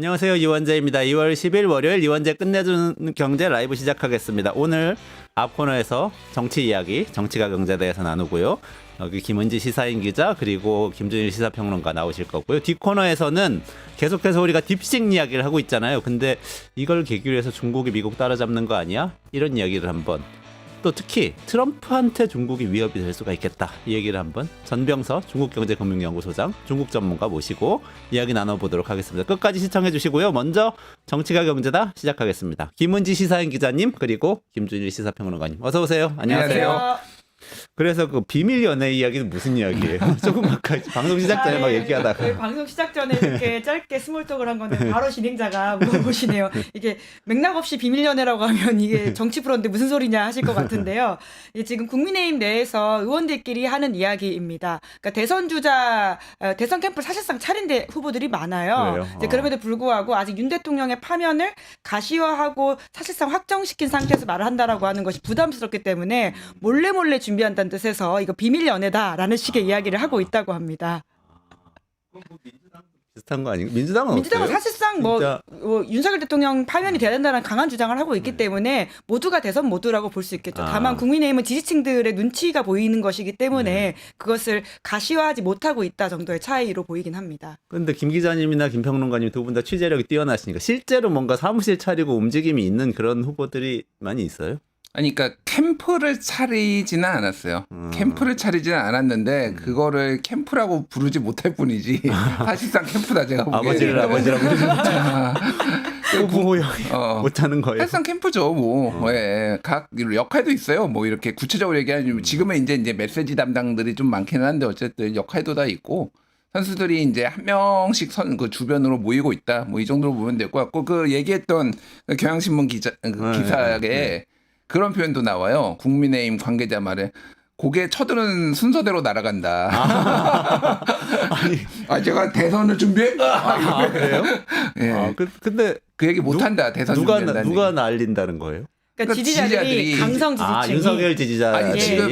안녕하세요. 이원재입니다. 2월 10일 월요일 이원재 끝내주는 경제 라이브 시작하겠습니다. 오늘 앞 코너에서 정치 이야기, 정치가 경제에 대해서 나누고요. 여기 김은지 시사인 기자 그리고 김준일 시사평론가 나오실 거고요. 뒷 코너에서는 계속해서 우리가 딥식 이야기를 하고 있잖아요. 근데 이걸 계기로 해서 중국이 미국 따라잡는 거 아니야? 이런 이야기를 한번. 또 특히 트럼프한테 중국이 위협이 될 수가 있겠다. 이 얘기를 한번 전병서 중국경제금융연구소장 중국 전문가 모시고 이야기 나눠보도록 하겠습니다. 끝까지 시청해 주시고요. 먼저 정치가 경제다 시작하겠습니다. 김은지 시사인 기자님 그리고 김준일 시사평론가님 어서 오세요. 안녕하세요. 그래서 그 비밀 연애 이야기는 무슨 이야기예요? 조금 아까 방송 시작 전에 막 얘기하다가 방송 시작 전에 이렇게 짧게 스몰톡을 한 건데 바로 진행자가 물어보시네요. 이게 맥락 없이 비밀 연애라고 하면 이게 정치 프로인데 무슨 소리냐 하실 것 같은데요. 이게 지금 국민의힘 내에서 의원들끼리 하는 이야기입니다. 그러니까 대선 주자, 대선 캠프 사실상 차린데 후보들이 많아요. 이제 그럼에도 불구하고 아직 윤 대통령의 파면을 가시화하고 사실상 확정시킨 상태에서 말을 한다라고 하는 것이 부담스럽기 때문에 몰래 준비한다는 뜻에서 이거 비밀 연애다라는 식의 이야기를 하고 있다고 합니다. 비슷한 거 아닌가? 민주당은 민주당은 어때요? 사실상 뭐 윤석열 대통령 파면이 돼야 된다는 강한 주장을 하고 있기 때문에 모두가 대선 모두라고 볼 수 있겠죠. 다만 국민의힘은 지지층들의 눈치가 보이는 것이기 때문에 그것을 가시화하지 못하고 있다 정도의 차이로 보이긴 합니다. 그런데 김 기자님이나 김 평론가님 두 분 다 취재력이 뛰어나시니까 실제로 뭔가 사무실 차리고 움직임이 있는 그런 후보들이 많이 있어요? 아니, 그러니까 캠프를 차리지는 않았어요. 캠프를 차리지는 않았는데 그거를 캠프라고 부르지 못할 뿐이지 사실상 캠프다 제가 보기에는. 아버지라고 부모 형이 못하는 거예요. 사실상 캠프죠. 뭐 각 역할도 있어요. 뭐 이렇게 구체적으로 얘기하면 지금은 이제 메시지 담당들이 좀 많기는 한데 어쨌든 역할도 다 있고. 선수들이 이제 한 명씩 그 주변으로 모이고 있다. 뭐 이 정도로 보면 될 것 같고 그 얘기했던 그 경향신문 기사에 그런 표현도 나와요. 국민의힘 관계자 말에 고개 쳐드는 순서대로 날아간다. 제가 대선을 준비했다. 그래요? 예. 근데 그 얘기 못한다. 대선 준비한다는 누가 얘기. 날린다는 거예요? 그러니까 지지자들이 강성 지지층이 윤석열 지지자들이 아니 지금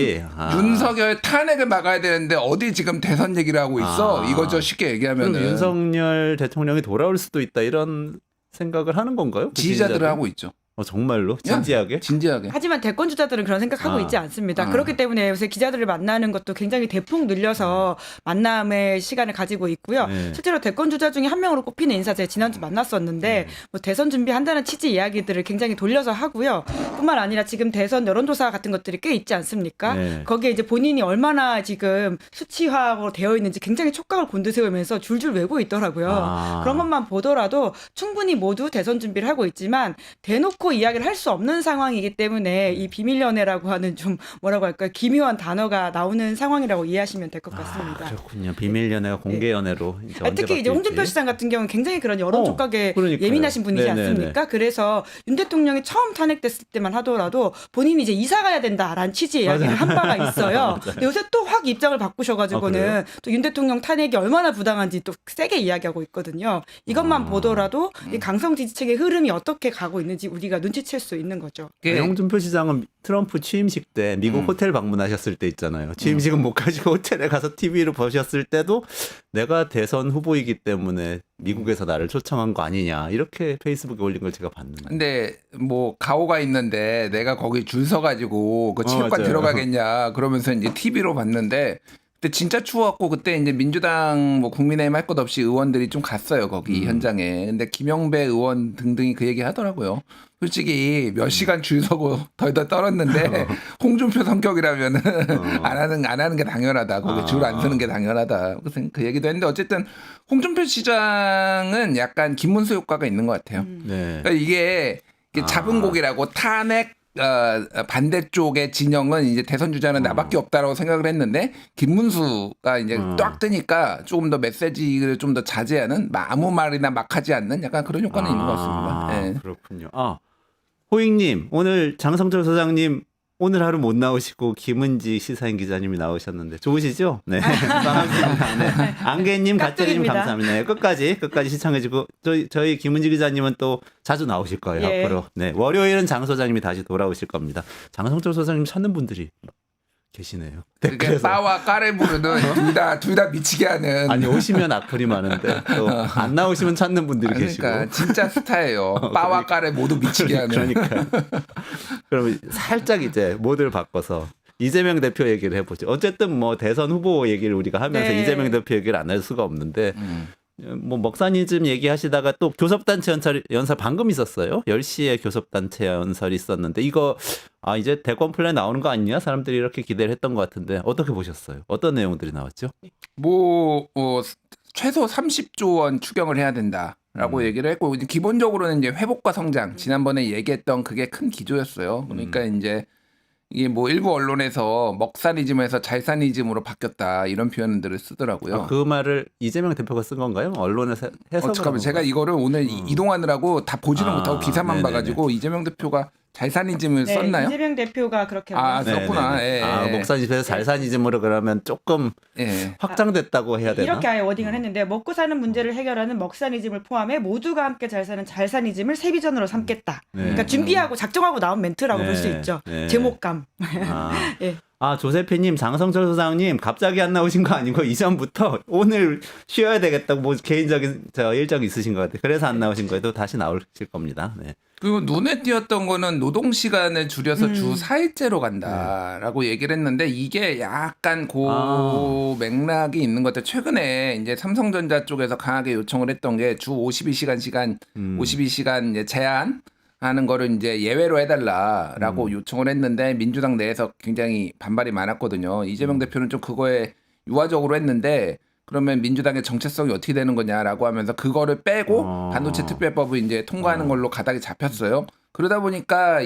윤석열 탄핵을 막아야 되는데 어디 지금 대선 얘기를 하고 있어? 이거죠 쉽게 얘기하면은. 그럼 윤석열 대통령이 돌아올 수도 있다 이런 생각을 하는 건가요? 지지자들은 하고 있죠. 정말로? 진지하게? 진지하게. 하지만 대권 주자들은 그런 생각하고 있지 않습니다. 그렇기 때문에 요새 기자들을 만나는 것도 굉장히 대폭 늘려서 만남의 시간을 가지고 있고요. 실제로 대권 주자 중에 한 명으로 꼽히는 인사 제가 지난주 만났었는데 뭐 대선 준비한다는 취지 이야기들을 굉장히 돌려서 하고요. 뿐만 아니라 지금 대선 여론조사 같은 것들이 꽤 있지 않습니까? 거기에 이제 본인이 얼마나 지금 수치화로 되어 있는지 굉장히 촉각을 곤두세우면서 줄줄 외고 있더라고요. 그런 것만 보더라도 충분히 모두 대선 준비를 하고 있지만 대놓고 이야기를 할 수 없는 상황이기 때문에 이 비밀 연애라고 하는 좀 뭐라고 할까요? 기묘한 단어가 나오는 상황이라고 이해하시면 될 것 같습니다. 그렇군요. 비밀 연애가 공개 연애로 이제 특히 이제 홍준표 시장 같은 경우는 굉장히 그런 여론 촉각에 예민하신 분이지 않습니까? 그래서 윤 대통령이 처음 탄핵됐을 때만 하더라도 본인이 이제 이사 가야 된다라는 취지의 이야기를 한 바가 있어요. 근데 요새 또 확 입장을 바꾸셔가지고는 또 윤 대통령 탄핵이 얼마나 부당한지 또 세게 이야기하고 있거든요. 이것만 보더라도 이 강성 지지층의 흐름이 어떻게 가고 있는지 우리가 눈치챌 수 있는 거죠. 홍준표 시장은 트럼프 취임식 때 미국 호텔 방문하셨을 때 있잖아요. 취임식은 못 가시고 호텔에 가서 TV로 보셨을 때도 내가 대선 후보이기 때문에 미국에서 나를 초청한 거 아니냐 이렇게 페이스북에 올린 걸 제가 봤는데. 근데 뭐 가오가 있는데 내가 거기 줄 서가지고 그 체육관 들어가겠냐 그러면서 이제 TV로 봤는데. 그때 진짜 추웠고 그때 이제 민주당 뭐 국민의힘 할 것 없이 의원들이 좀 갔어요 거기 현장에. 근데 김영배 의원 등등이 그 얘기 하더라고요. 솔직히 몇 시간 줄 서고 덜덜 떨었는데 홍준표 성격이라면은 안 하는 게 당연하다. 거기 줄 안 서는 게 당연하다. 그래서 그 얘기도 했는데 어쨌든 홍준표 시장은 약간 김문수 효과가 있는 것 같아요. 그러니까 이게 잡은 곡이라고 탄핵 반대쪽의 진영은 이제 대선 주자는 나밖에 없다라고 생각을 했는데 김문수가 이제 딱 뜨니까 조금 더 메시지를 좀 더 자제하는 아무 말이나 막 하지 않는 약간 그런 효과는 있는 것 같습니다. 그렇군요. 호익님 오늘 장성철 소장님 오늘 하루 못 나오시고 김은지 시사인 기자님이 나오셨는데 좋으시죠? 네. 반갑습니다. 네. 안개님, 가짜님 감사합니다. 네, 끝까지 시청해주고 저희 김은지 기자님은 또 자주 나오실 거예요. 앞으로. 네. 월요일은 장 소장님이 다시 돌아오실 겁니다. 장성철 소장님 찾는 분들이 계시네요. 그러니까 댓글에서. 빠와 까를 부르는 둘 다 미치게 하는. 아니 오시면 악플이 많은데 또 안 나오시면 찾는 분들이 그러니까 계시고. 진짜 스타예요. 빠와 까를 모두 미치게 하는. 그러니까. 그럼 살짝 이제 모드를 바꿔서 이재명 대표 얘기를 해보죠. 어쨌든 뭐 대선 후보 얘기를 우리가 하면서 네. 이재명 대표 얘기를 안 할 수가 없는데 뭐 먹사니즘 얘기하시다가 또 교섭단체 연설 방금 있었어요. 10시에 교섭단체 연설이 있었는데 이거 이제 대권 플랜 나오는 거 아니냐? 사람들이 이렇게 기대를 했던 것 같은데 어떻게 보셨어요? 어떤 내용들이 나왔죠? 최소 30조 원 추경을 해야 된다라고 얘기를 했고 이제 기본적으로는 이제 회복과 성장 지난번에 얘기했던 그게 큰 기조였어요. 그러니까 이제 이게 뭐 일부 언론에서 먹사니즘에서 잘사니즘으로 바뀌었다 이런 표현들을 쓰더라고요. 그 말을 이재명 대표가 쓴 건가요? 언론에서 해석을 잠깐만 제가 이거를 오늘 이동하느라고 다 보지는 못하고 기사만 네네네. 봐가지고 이재명 대표가 잘사니즘을 네, 썼나요? 이재명 대표가 그렇게 썼구나. 네네네. 예. 목사집에서 잘사니즘으로 그러면 조금 예. 확장됐다고 해야 되나? 이렇게 아예 워딩을 했는데 먹고 사는 문제를 해결하는 먹사니즘을 포함해 모두가 함께 잘 사는 잘사니즘을 세비전으로 삼겠다. 네. 그러니까 준비하고 작정하고 나온 멘트라고 네. 볼 수 있죠. 네. 제목감. 예. 예. 조세피님, 장성철 소장님 갑자기 안 나오신 거 아니고 이전부터 오늘 쉬어야 되겠다고 뭐 개인적인 일정이 있으신 것 같아요. 그래서 안 나오신 거에도 다시 나오실 겁니다. 네. 그리고 눈에 띄었던 거는 노동 시간을 줄여서 주 4일제로 간다라고 얘기를 했는데 이게 약간 맥락이 있는 것 같아요. 최근에 이제 삼성전자 쪽에서 강하게 요청을 했던 게 주 52시간 이제 제한하는 거를 이제 예외로 해달라라고 요청을 했는데 민주당 내에서 굉장히 반발이 많았거든요. 이재명 대표는 좀 그거에 유화적으로 했는데 그러면 민주당의 정체성이 어떻게 되는 거냐라고 하면서 그거를 빼고 반도체 특별법을 이제 통과하는 걸로 가닥이 잡혔어요. 그러다 보니까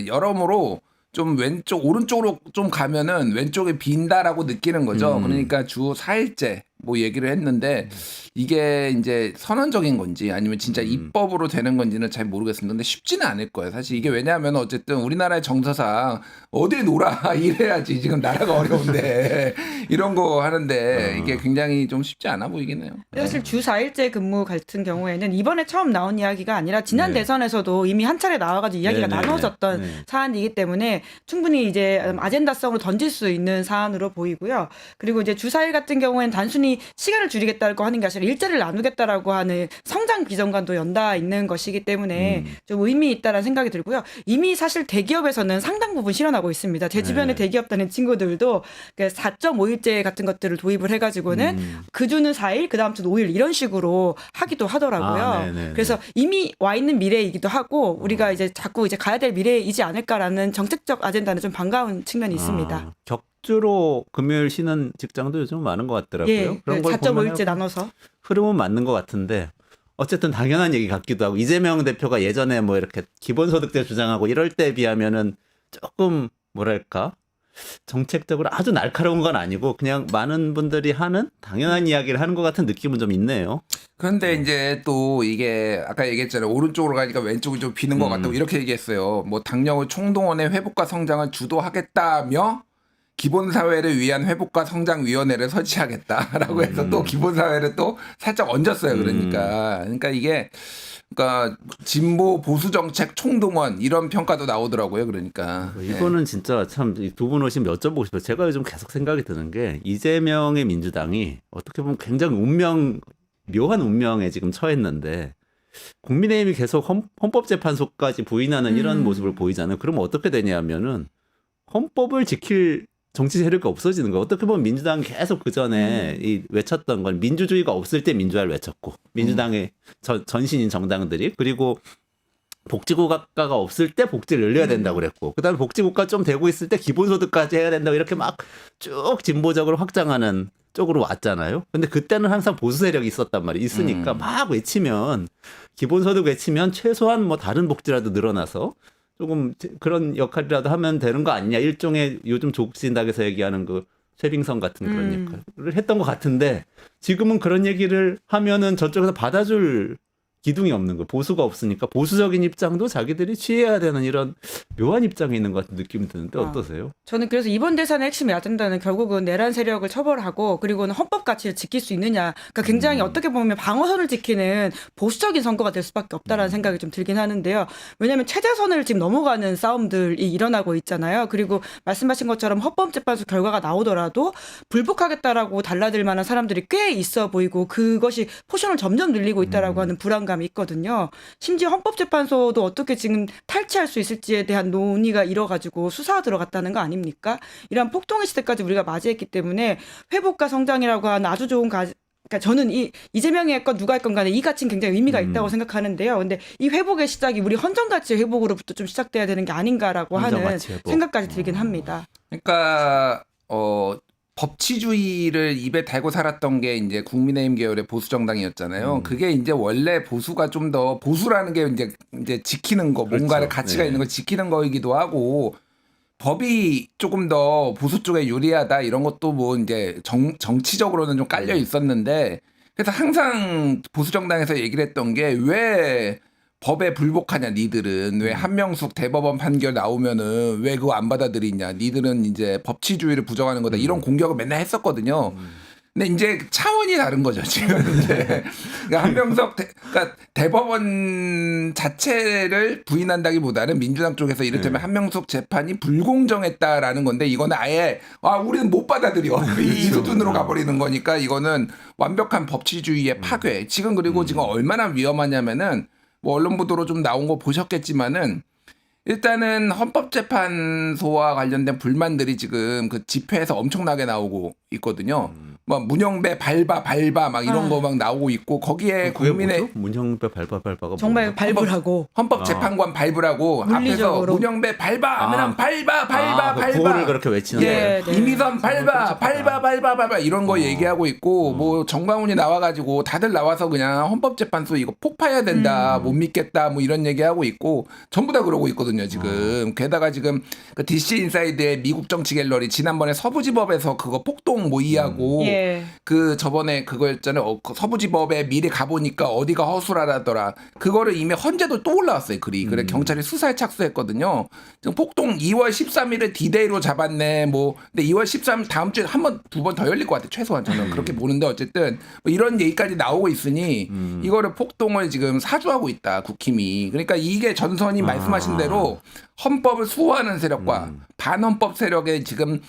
여러모로 좀 오른쪽으로 좀 가면은 왼쪽에 빈다라고 느끼는 거죠. 그러니까 주 4일째 뭐 얘기를 했는데 이게 이제 선언적인 건지 아니면 진짜 입법으로 되는 건지는 잘 모르겠습니다. 근데 쉽지는 않을 거예요. 사실 이게 왜냐하면 어쨌든 우리나라의 정서상 어딜 놀아 이래야지 지금 나라가 어려운데 이런 거 하는데 이게 굉장히 좀 쉽지 않아 보이긴 해요. 사실 주 4일제 근무 같은 경우에는 이번에 처음 나온 이야기가 아니라 지난 대선에서도 이미 한 차례 나와가지고 이야기가 나눠졌던 사안이기 때문에 충분히 이제 아젠다성으로 던질 수 있는 사안으로 보이고요. 그리고 이제 주 4일 같은 경우에는 단순히 시간을 줄이겠다고 하는 게 아니라 일자리를 나누겠다라고 하는 성장 비전과도 연다 있는 것이기 때문에 좀 의미 있다라는 생각이 들고요. 이미 사실 대기업에서는 상당 부분 실현하고 있습니다. 제 주변에 대기업 다니는 친구들도 4.5일제 같은 것들을 도입을 해가지고는 그 주는 4일, 그 다음 주는 5일 이런 식으로 하기도 하더라고요. 그래서 이미 와 있는 미래이기도 하고 우리가 이제 자꾸 이제 가야 될 미래이지 않을까라는 정책적 아젠다는 좀 반가운 측면이 있습니다. 격주로 금요일 쉬는 직장도 요즘 많은 것 같더라고요. 예, 그런 걸 4.5일제 나눠서. 흐름은 맞는 것 같은데 어쨌든 당연한 얘기 같기도 하고 이재명 대표가 예전에 뭐 이렇게 기본소득제 주장하고 이럴 때에 비하면은 조금 뭐랄까 정책적으로 아주 날카로운 건 아니고 그냥 많은 분들이 하는 당연한 이야기를 하는 것 같은 느낌은 좀 있네요. 그런데 이제 또 이게 아까 얘기했잖아요. 오른쪽으로 가니까 왼쪽이 좀 비는 것 같다고 이렇게 얘기했어요. 뭐 당력을 총동원의 회복과 성장을 주도하겠다며 기본사회를 위한 회복과 성장위원회를 설치하겠다라고 해서 또 기본사회를 또 살짝 얹었어요. 그러니까 이게 그러니까 진보 보수 정책 총동원 이런 평가도 나오더라고요. 그러니까 이거는 진짜 참 두 분 오시면 여쭤보고 싶어요. 제가 요즘 계속 생각이 드는 게 이재명의 민주당이 어떻게 보면 굉장히 묘한 운명에 지금 처했는데 국민의힘이 계속 헌법재판소까지 부인하는 이런 모습을 보이잖아요. 그러면 어떻게 되냐면은 헌법을 지킬 정치 세력이 없어지는 거예요. 어떻게 보면 민주당이 계속 그 전에 외쳤던 건 민주주의가 없을 때 민주화를 외쳤고 민주당의 전신인 정당들이 그리고 복지국가가 없을 때 복지를 늘려야 된다고 그랬고 그다음에 복지국가 좀 되고 있을 때 기본소득까지 해야 된다고 이렇게 막 쭉 진보적으로 확장하는 쪽으로 왔잖아요. 근데 그때는 항상 보수 세력이 있었단 말이에요. 있으니까 막 외치면 기본소득 외치면 최소한 뭐 다른 복지라도 늘어나서 조금 그런 역할이라도 하면 되는 거 아니냐. 일종의 요즘 조국신당에서 얘기하는 그 쇠빙선 같은 그런 역할을 했던 것 같은데 지금은 그런 얘기를 하면은 저쪽에서 받아줄 기둥이 없는 거, 보수가 없으니까 보수적인 입장도 자기들이 취해야 되는 이런 묘한 입장에 있는 것 같은 느낌이 드는데 어떠세요? 저는 그래서 이번 대선의 핵심이 아젠다는 결국은 내란 세력을 처벌하고 그리고는 헌법 가치를 지킬 수 있느냐. 그러니까 굉장히 어떻게 보면 방어선을 지키는 보수적인 선거가 될 수밖에 없다라는 생각이 좀 들긴 하는데요. 왜냐하면 최저선을 지금 넘어가는 싸움들이 일어나고 있잖아요. 그리고 말씀하신 것처럼 헌법재판소 결과가 나오더라도 불복하겠다라고 달라들 만한 사람들이 꽤 있어 보이고 그것이 포션을 점점 늘리고 있다라고 하는 불안감이 있거든요. 심지어 헌법재판소도 어떻게 지금 탈취할 수 있을지에 대한 논의가 일어가지고 수사가 들어갔다는 거 아닙니까? 이런 폭동의 시대까지 우리가 맞이했기 때문에 회복과 성장이라고 하는 아주 좋은 그러니까 저는 이재명이 했건 누가 했건 간에 이 가치는 굉장히 의미가 있다고 생각하는데요. 근데 이 회복의 시작이 우리 헌정가치 회복으로부터 좀 시작돼야 되는 게 아닌가라고 하는 생각까지 들긴 합니다. 그러니까 법치주의를 입에 달고 살았던 게 이제 국민의힘 계열의 보수 정당이었잖아요. 그게 이제 원래 보수가 좀 더 보수라는 게 이제 지키는 거, 그렇죠. 뭔가를 가치가 있는 걸 지키는 거이기도 하고 법이 조금 더 보수 쪽에 유리하다 이런 것도 뭐 이제 정치적으로는 좀 깔려 있었는데 그래서 항상 보수 정당에서 얘기를 했던 게 왜 법에 불복하냐 니들은 왜 한명숙 대법원 판결 나오면은 왜 그거 안 받아들이냐 니들은 이제 법치주의를 부정하는 거다 이런 공격을 맨날 했었거든요. 근데 이제 차원이 다른 거죠 지금 이제 그러니까 한명숙 그러니까 대법원 자체를 부인한다기보다는 민주당 쪽에서 이를테면 한명숙 재판이 불공정했다라는 건데 이거는 아예 우리는 못 받아들여 이 수준으로 가버리는 거니까 이거는 완벽한 법치주의의 파괴. 지금 그리고 지금 얼마나 위험하냐면은 뭐 언론 보도로 좀 나온 거 보셨겠지만은 일단은 헌법재판소와 관련된 불만들이 지금 그 집회에서 엄청나게 나오고 있거든요. 뭐 문영배 밟아 막 이런 거 막 나오고 있고 거기에 국민의 문영배 밟아가 정말 밟으라고 헌법재판관 밟으라고 앞에서 문영배 밟아 하면 밟아 구호를 그렇게 외치는 예, 거예요. 이미선 밟아 이런 거 얘기하고 있고 뭐 정광훈이 나와가지고 다들 나와서 그냥 헌법재판소 이거 폭파해야 된다 못 믿겠다 뭐 이런 얘기하고 있고 전부 다 그러고 있거든요 지금. 게다가 지금 그 DC 인사이드의 미국 정치 갤러리 지난번에 서부지법에서 그거 폭동 모의하고 그 저번에 그거였잖아요. 서부지법에 미리 가보니까 어디가 허술하다더라. 그거를 이미 헌재도 또 올라왔어요. 그래 경찰이 수사에 착수했거든요. 지금 폭동 2월 13일에 디데이로 잡았네. 뭐 근데 2월 13일 다음 주에 한 번 두 번 더 열릴 것 같아. 최소한 저는 그렇게 보는데 어쨌든 뭐 이런 얘기까지 나오고 있으니 이거를 폭동을 지금 사주하고 있다. 국힘이. 그러니까 이게 전선이 말씀하신 대로 헌법을 수호하는 세력과 반헌법 세력의 지금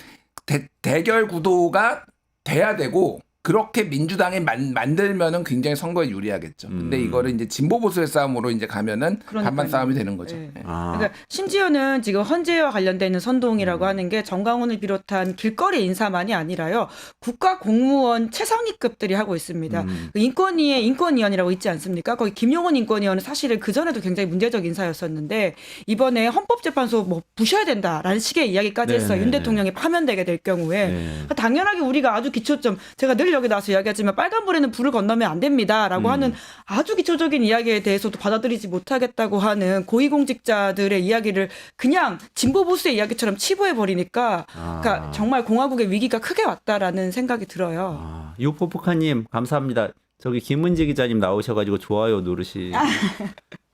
대결 구도가 돼야 되고 그렇게 민주당이 만들면은 굉장히 선거에 유리하겠죠. 근데 이거를 이제 진보 보수의 싸움으로 이제 가면은 반반 싸움이 되는 거죠. 네. 그러니까 심지어는 지금 헌재와 관련돼 있는 선동이라고 하는 게 정광훈을 비롯한 길거리 인사만이 아니라요. 국가 공무원 최상위급들이 하고 있습니다. 인권위에 인권위원이라고 있지 않습니까? 거기 김용원 인권위원은 사실은 그 전에도 굉장히 문제적 인사였었는데 이번에 헌법재판소 뭐 부셔야 된다라는 식의 이야기까지 했어요. 윤 대통령이 파면되게 될 경우에 당연하게 우리가 아주 기초점 제가 늘 여기 나와서 이야기하지만 빨간불에는 불을 건너면 안 됩니다라고 하는 아주 기초적인 이야기에 대해서도 받아들이지 못하겠다고 하는 고위공직자들의 이야기를 그냥 진보 보수의 이야기처럼 치부해 버리니까 그러니까 정말 공화국의 위기가 크게 왔다라는 생각이 들어요. 유포포카님 감사합니다. 저기 김은지 기자님 나오셔가지고 좋아요 누르시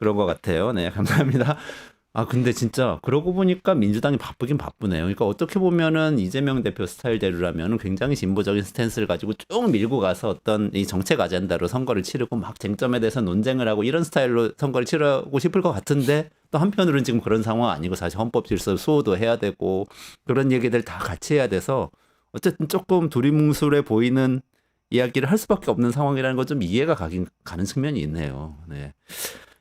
그런 것 같아요. 네 감사합니다. 근데 진짜 그러고 보니까 민주당이 바쁘긴 바쁘네요. 그러니까 어떻게 보면은 이재명 대표 스타일대로라면 굉장히 진보적인 스탠스를 가지고 쭉 밀고 가서 어떤 이 정책 아젠다로 선거를 치르고 막 쟁점에 대해서 논쟁을 하고 이런 스타일로 선거를 치르고 싶을 것 같은데 또 한편으로는 지금 그런 상황 아니고 사실 헌법 질서 수호도 해야 되고 그런 얘기들 다 같이 해야 돼서 어쨌든 조금 두리뭉술해 보이는 이야기를 할 수밖에 없는 상황이라는 건 좀 이해가 가는 측면이 있네요. 네.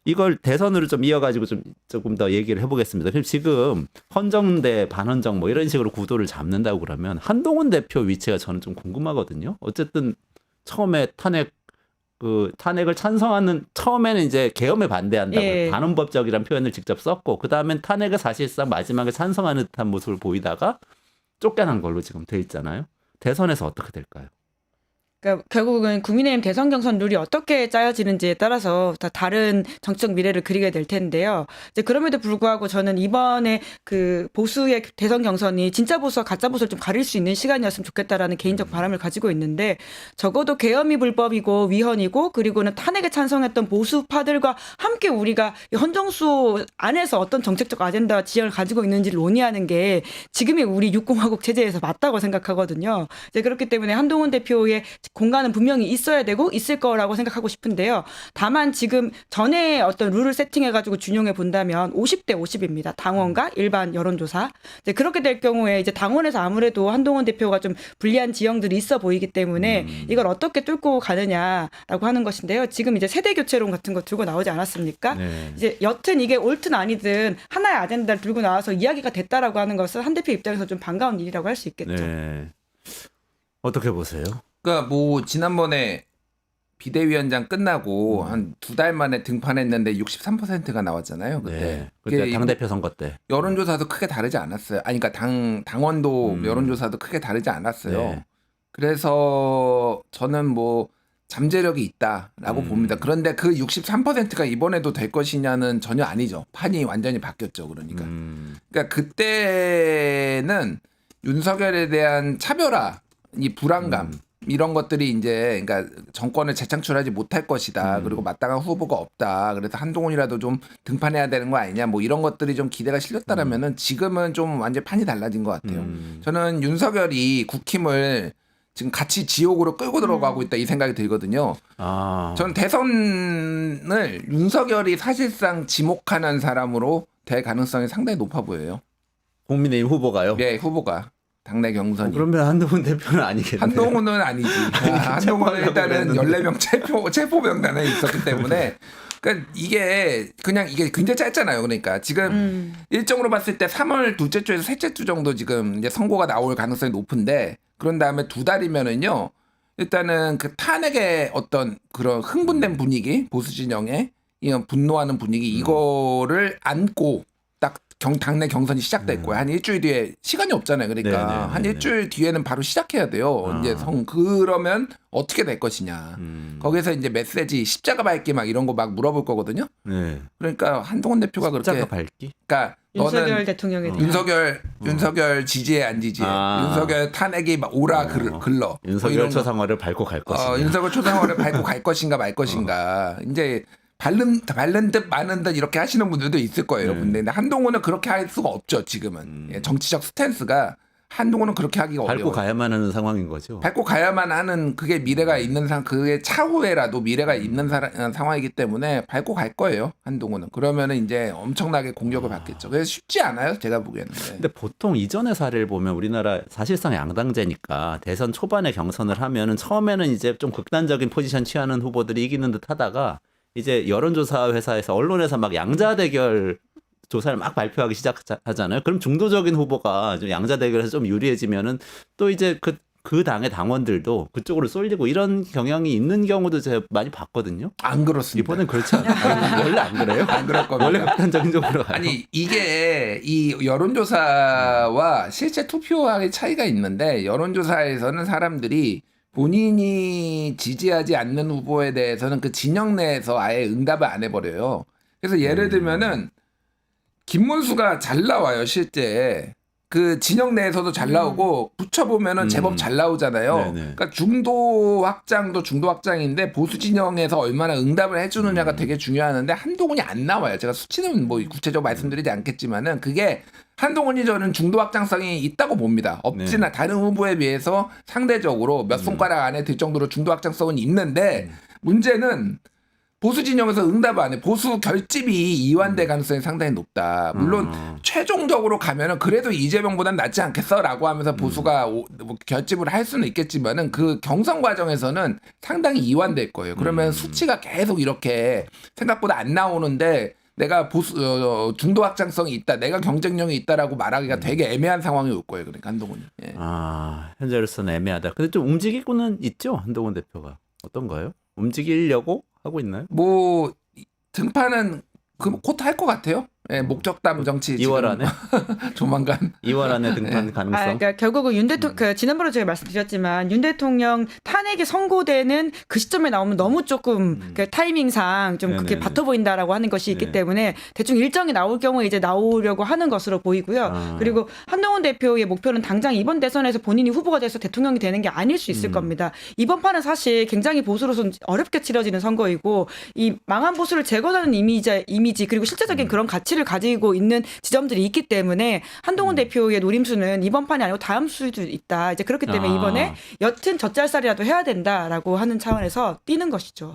이걸 대선으로 좀 이어가지고 좀 조금 더 얘기를 해보겠습니다. 그럼 지금 헌정 대 반헌정 뭐 이런 식으로 구도를 잡는다고 그러면 한동훈 대표 위치가 저는 좀 궁금하거든요. 어쨌든 처음에 탄핵을 찬성하는 처음에는 이제 계엄에 반대한다고 반헌법적이라는 표현을 직접 썼고 그 다음엔 탄핵을 사실상 마지막에 찬성하는 듯한 모습을 보이다가 쫓겨난 걸로 지금 돼 있잖아요. 대선에서 어떻게 될까요? 그러니까 결국은 국민의힘 대선 경선 룰이 어떻게 짜여지는지에 따라서 다 다른 정치적 미래를 그리게 될 텐데요. 이제 그럼에도 불구하고 저는 이번에 그 보수의 대선 경선이 진짜 보수와 가짜 보수를 좀 가릴 수 있는 시간이었으면 좋겠다라는 개인적 바람을 가지고 있는데 적어도 계엄이 불법이고 위헌이고 그리고는 탄핵에 찬성했던 보수파들과 함께 우리가 이 헌정수 안에서 어떤 정책적 아젠다와 지향을 가지고 있는지를 논의하는 게 지금의 우리 육공화국 체제에서 맞다고 생각하거든요. 이제 그렇기 때문에 한동훈 대표의 공간은 분명히 있어야 되고 있을 거라고 생각하고 싶은데요. 다만 지금 전에 어떤 룰을 세팅해가지고 준용해 본다면 50대 50입니다. 당원과 일반 여론조사. 이제 그렇게 될 경우에 이제 당원에서 아무래도 한동훈 대표가 좀 불리한 지형들이 있어 보이기 때문에 이걸 어떻게 뚫고 가느냐라고 하는 것인데요. 지금 이제 세대 교체론 같은 거 들고 나오지 않았습니까? 네. 이제 여튼 이게 옳든 아니든 하나의 아젠다를 들고 나와서 이야기가 됐다라고 하는 것은 한 대표 입장에서 좀 반가운 일이라고 할 수 있겠죠. 네. 어떻게 보세요? 그러니까 뭐 지난번에 비대위원장 끝나고 한 2달 만에 등판했는데 63%가 나왔잖아요. 그때. 네. 그때 그게 당대표 선거 때. 여론조사도 크게 다르지 않았어요. 아니 그러니까 당원도 여론조사도 크게 다르지 않았어요. 네. 그래서 저는 뭐 잠재력이 있다라고 봅니다. 그런데 그 63%가 이번에도 될 것이냐는 전혀 아니죠. 판이 완전히 바뀌었죠. 그러니까. 그러니까 그때는 윤석열에 대한 차별화, 이 불안감 이런 것들이 이제 그러니까 정권을 재창출하지 못할 것이다. 그리고 마땅한 후보가 없다. 그래서 한동훈이라도 좀 등판해야 되는 거 아니냐. 뭐 이런 것들이 좀 기대가 실렸다라면은 지금은 좀 완전 판이 달라진 것 같아요. 저는 윤석열이 국힘을 지금 같이 지옥으로 끌고 들어가고 있다 이 생각이 들거든요. 아. 전 대선을 윤석열이 사실상 지목하는 사람으로 될 가능성이 상당히 높아 보여요. 국민의힘 후보가요? 네, 후보가. 당내 경선이. 그러면 한동훈 대표는 아니겠네요. 한동훈은 아니지. 한동훈은 일단은 14명 체포 명단에 있었기 때문에 그러니까 이게 굉장히 짧잖아요. 그러니까 지금 일정으로 봤을 때 3월 둘째 주에서 셋째 주 정도 지금 이제 선고가 나올 가능성이 높은데 그런 다음에 2달이면은요. 일단은 그 탄핵의 어떤 그런 흥분된 분위기, 보수 진영의 이런 분노하는 분위기 이거를 안고 딱 당내 경선이 시작됐고요. 한 일주일 뒤에 시간이 없잖아요. 그러니까 네네네네. 한 일주일 뒤에는 바로 시작해야 돼요. 이제 그러면 어떻게 될 것이냐. 거기서 이제 메시지 십자가 밟기 막 이런 거 막 물어볼 거거든요. 네. 그러니까 한동훈 대표가 십자가 그렇게 밟기? 그러니까 윤석열 너는 대통령에 대한 윤석열 지지해 안 지지해. 아. 윤석열 탄핵이 막 오라 글러. 윤석열 뭐 이런 거. 초상화를 밟고 갈 것이냐. 윤석열 초상화를 밟고 갈 것인가 말 것인가. 이제 바른 듯 마는 듯 이렇게 하시는 분들도 있을 거예요. 근데 한동훈은 그렇게 할 수가 없죠. 지금은 예, 정치적 스탠스가 한동훈은 그렇게 하기가 밟고 어려워요. 가야만 하는 상황인 거죠. 밟고 가야만 하는 그게 미래가 있는 그게 차후에라도 미래가 있는 상황이기 때문에 밟고 갈 거예요. 한동훈은. 그러면은 이제 엄청나게 공격을 받겠죠. 그래서 쉽지 않아요. 제가 보기에는. 네. 근데 보통 이전의 사례를 보면 우리나라 사실상 양당제니까 대선 초반에 경선을 하면은 처음에는 이제 좀 극단적인 포지션 취하는 후보들이 이기는 듯 하다가 이제 여론조사 회사에서 언론에서 막 양자 대결 조사를 막 발표하기 시작하잖아요. 그럼 중도적인 후보가 좀 양자 대결에서 좀 유리해지면은 또 이제 그 당의 당원들도 그쪽으로 쏠리고 이런 경향이 있는 경우도 제가 많이 봤거든요. 안 그렇습니다. 이번엔 그렇지 않아요. 원래 안 그래요? 안 그럴 겁니다. 원래 극단적인 쪽으로 가요. 아니 이게 이 여론조사와 실제 투표와의 차이가 있는데 여론조사에서는 사람들이 본인이 지지하지 않는 후보에 대해서는 그 진영 내에서 아예 응답을 안 해버려요. 그래서 예를 들면은 김문수가 잘 나와요 실제. 그 진영 내에서도 잘 나오고 붙여보면은 제법 잘 나오잖아요. 네네. 그러니까 중도 확장인데 보수 진영에서 얼마나 응답을 해주느냐가 되게 중요하는데 한동훈이 안 나와요. 제가 수치는 뭐 구체적으로 말씀드리지 않겠지만은 그게 한동훈이 저는 중도 확장성이 있다고 봅니다. 없지나 다른 후보에 비해서 상대적으로 몇 손가락 안에 들 정도로 중도 확장성은 있는데 문제는 보수 진영에서 응답을 안 해. 보수 결집이 이완될 가능성이 상당히 높다. 물론 최종적으로 가면은 그래도 이재명보단 낫지 않겠어라고 하면서 보수가 뭐 결집을 할 수는 있겠지만은 그 경선 과정에서는 상당히 이완될 거예요. 그러면 수치가 계속 이렇게 생각보다 안 나오는데 내가 중도 확장성이 있다, 내가 경쟁력이 있다라고 말하기가 되게 애매한 상황이 올 거예요. 그러니까 한동훈이. 예. 현재로서는 애매하다. 근데 좀 움직이고는 있죠, 한동훈 대표가. 어떤가요? 움직이려고 하고 있나요? 뭐 등판은 그 코트 할 것 같아요. 예, 목적담 정치 2월 안에 조만간 2월 안에 등판 가능성. 그러니까 결국은 윤 대통령 지난번에 제가 말씀드렸지만 윤 대통령 탄핵이 선고되는 그 시점에 나오면 너무 조금 그 타이밍상 좀 그렇게 네네네. 바터 보인다라고 하는 것이 있기 네. 때문에 대충 일정이 나올 경우에 이제 나오려고 하는 것으로 보이고요. 그리고 한동훈 대표의 목표는 당장 이번 대선에서 본인이 후보가 돼서 대통령이 되는 게 아닐 수 있을 겁니다. 이번 판은 사실 굉장히 보수로서는 어렵게 치러지는 선거이고 이 망한 보수를 제거하는 이미지 그리고 실제적인 그런 가치를 가지고 있는 지점들이 있기 때문에 한동훈 대표의 노림수는 이번 판이 아니고 다음 수도 있다. 이제 그렇기 때문에 이번에 여튼 젖잘살이라도 해야 된다라고 하는 차원에서 뛰는 것이죠.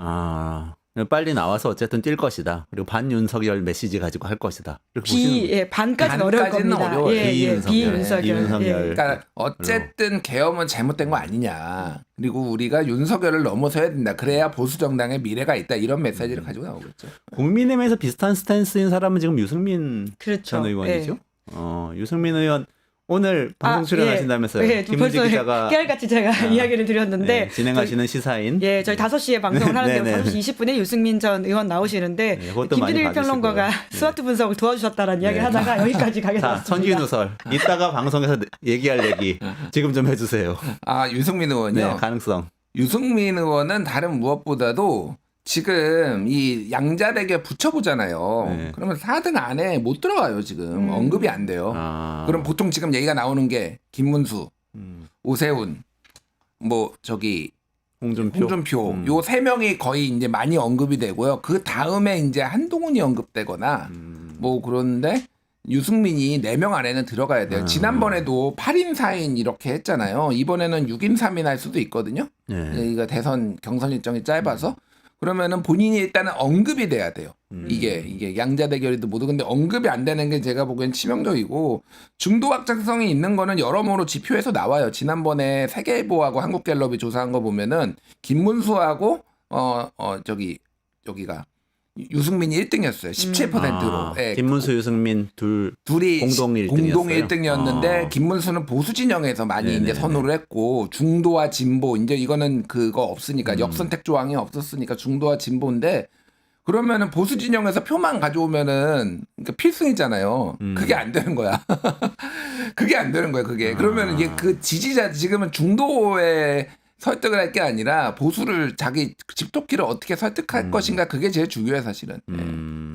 빨리 나와서 어쨌든 뛸 것이다. 그리고 반윤석열 메시지 가지고 할 것이다. 이렇게 보시는 반까지는 어려울 반까지는 겁니다. 어려워요. 비윤석열. 비윤석열. 그러니까 어쨌든 계엄은 잘못된 거 아니냐. 그리고 우리가 윤석열을 넘어서야 된다. 그래야 보수 정당의 미래가 있다. 이런 메시지를 가지고 나오겠죠. 국민의힘에서 비슷한 스탠스인 사람은 지금 유승민 그렇죠. 전 의원이죠. 유승민 의원 오늘 방송 출연하신다면서요. 네, 김은지 벌써 기자가 깨알같이 제가 이야기를 드렸는데 진행하시는 시사인. 저희 5시에 방송을 하는데 네네. 5시 20분에 유승민 전 의원 나오시는데 그것도 많이 김준일 평론가가 봐주시고요. 스와트 분석을 도와주셨다라는 이야기를 하다가 여기까지 가게 자, 됐습니다. 천기누설. 이따가 방송에서 얘기할 얘기 지금 좀 해주세요. 유승민 의원이요. 네, 가능성. 유승민 의원은 다른 무엇보다도 지금 이 양자대결 붙여보잖아요. 네. 그러면 4등 안에 못 들어가요, 지금. 언급이 안 돼요. 그럼 보통 지금 얘기가 나오는 게 김문수, 오세훈, 홍준표 요 세 명이 거의 이제 많이 언급이 되고요. 그 다음에 이제 한동훈이 언급되거나 그런데 유승민이 4명 안에는 들어가야 돼요. 지난번에도 8인 4인 이렇게 했잖아요. 이번에는 6인 3인 할 수도 있거든요. 이거 대선 경선 일정이 짧아서. 그러면은 본인이 일단은 언급이 돼야 돼요. 이게 양자 대결이도 모두 근데 언급이 안 되는 게 제가 보기엔 치명적이고 중도 확장성이 있는 거는 여러모로 지표에서 나와요. 지난번에 세계일보하고 한국갤럽이 조사한 거 보면은 김문수하고 여기가 유승민이 1등이었어요. 17%로. 김문수, 유승민 둘이 공동 1등이었어요. 공동 1등이었는데 김문수는 보수 진영에서 많이 이제 선호를 했고 중도와 진보 이제 이거는 그거 없으니까 역선택 조항이 없었으니까 중도와 진보인데 그러면은 보수 진영에서 표만 가져오면은 그러니까 필승이잖아요. 그게 안 되는 거야. 그게 안 되는 거야. 그게 그러면 이게 그 지지자 지금은 중도에 설득을 할 게 아니라 보수를 자기 집토끼를 어떻게 설득할 것인가 그게 제일 중요해 사실은.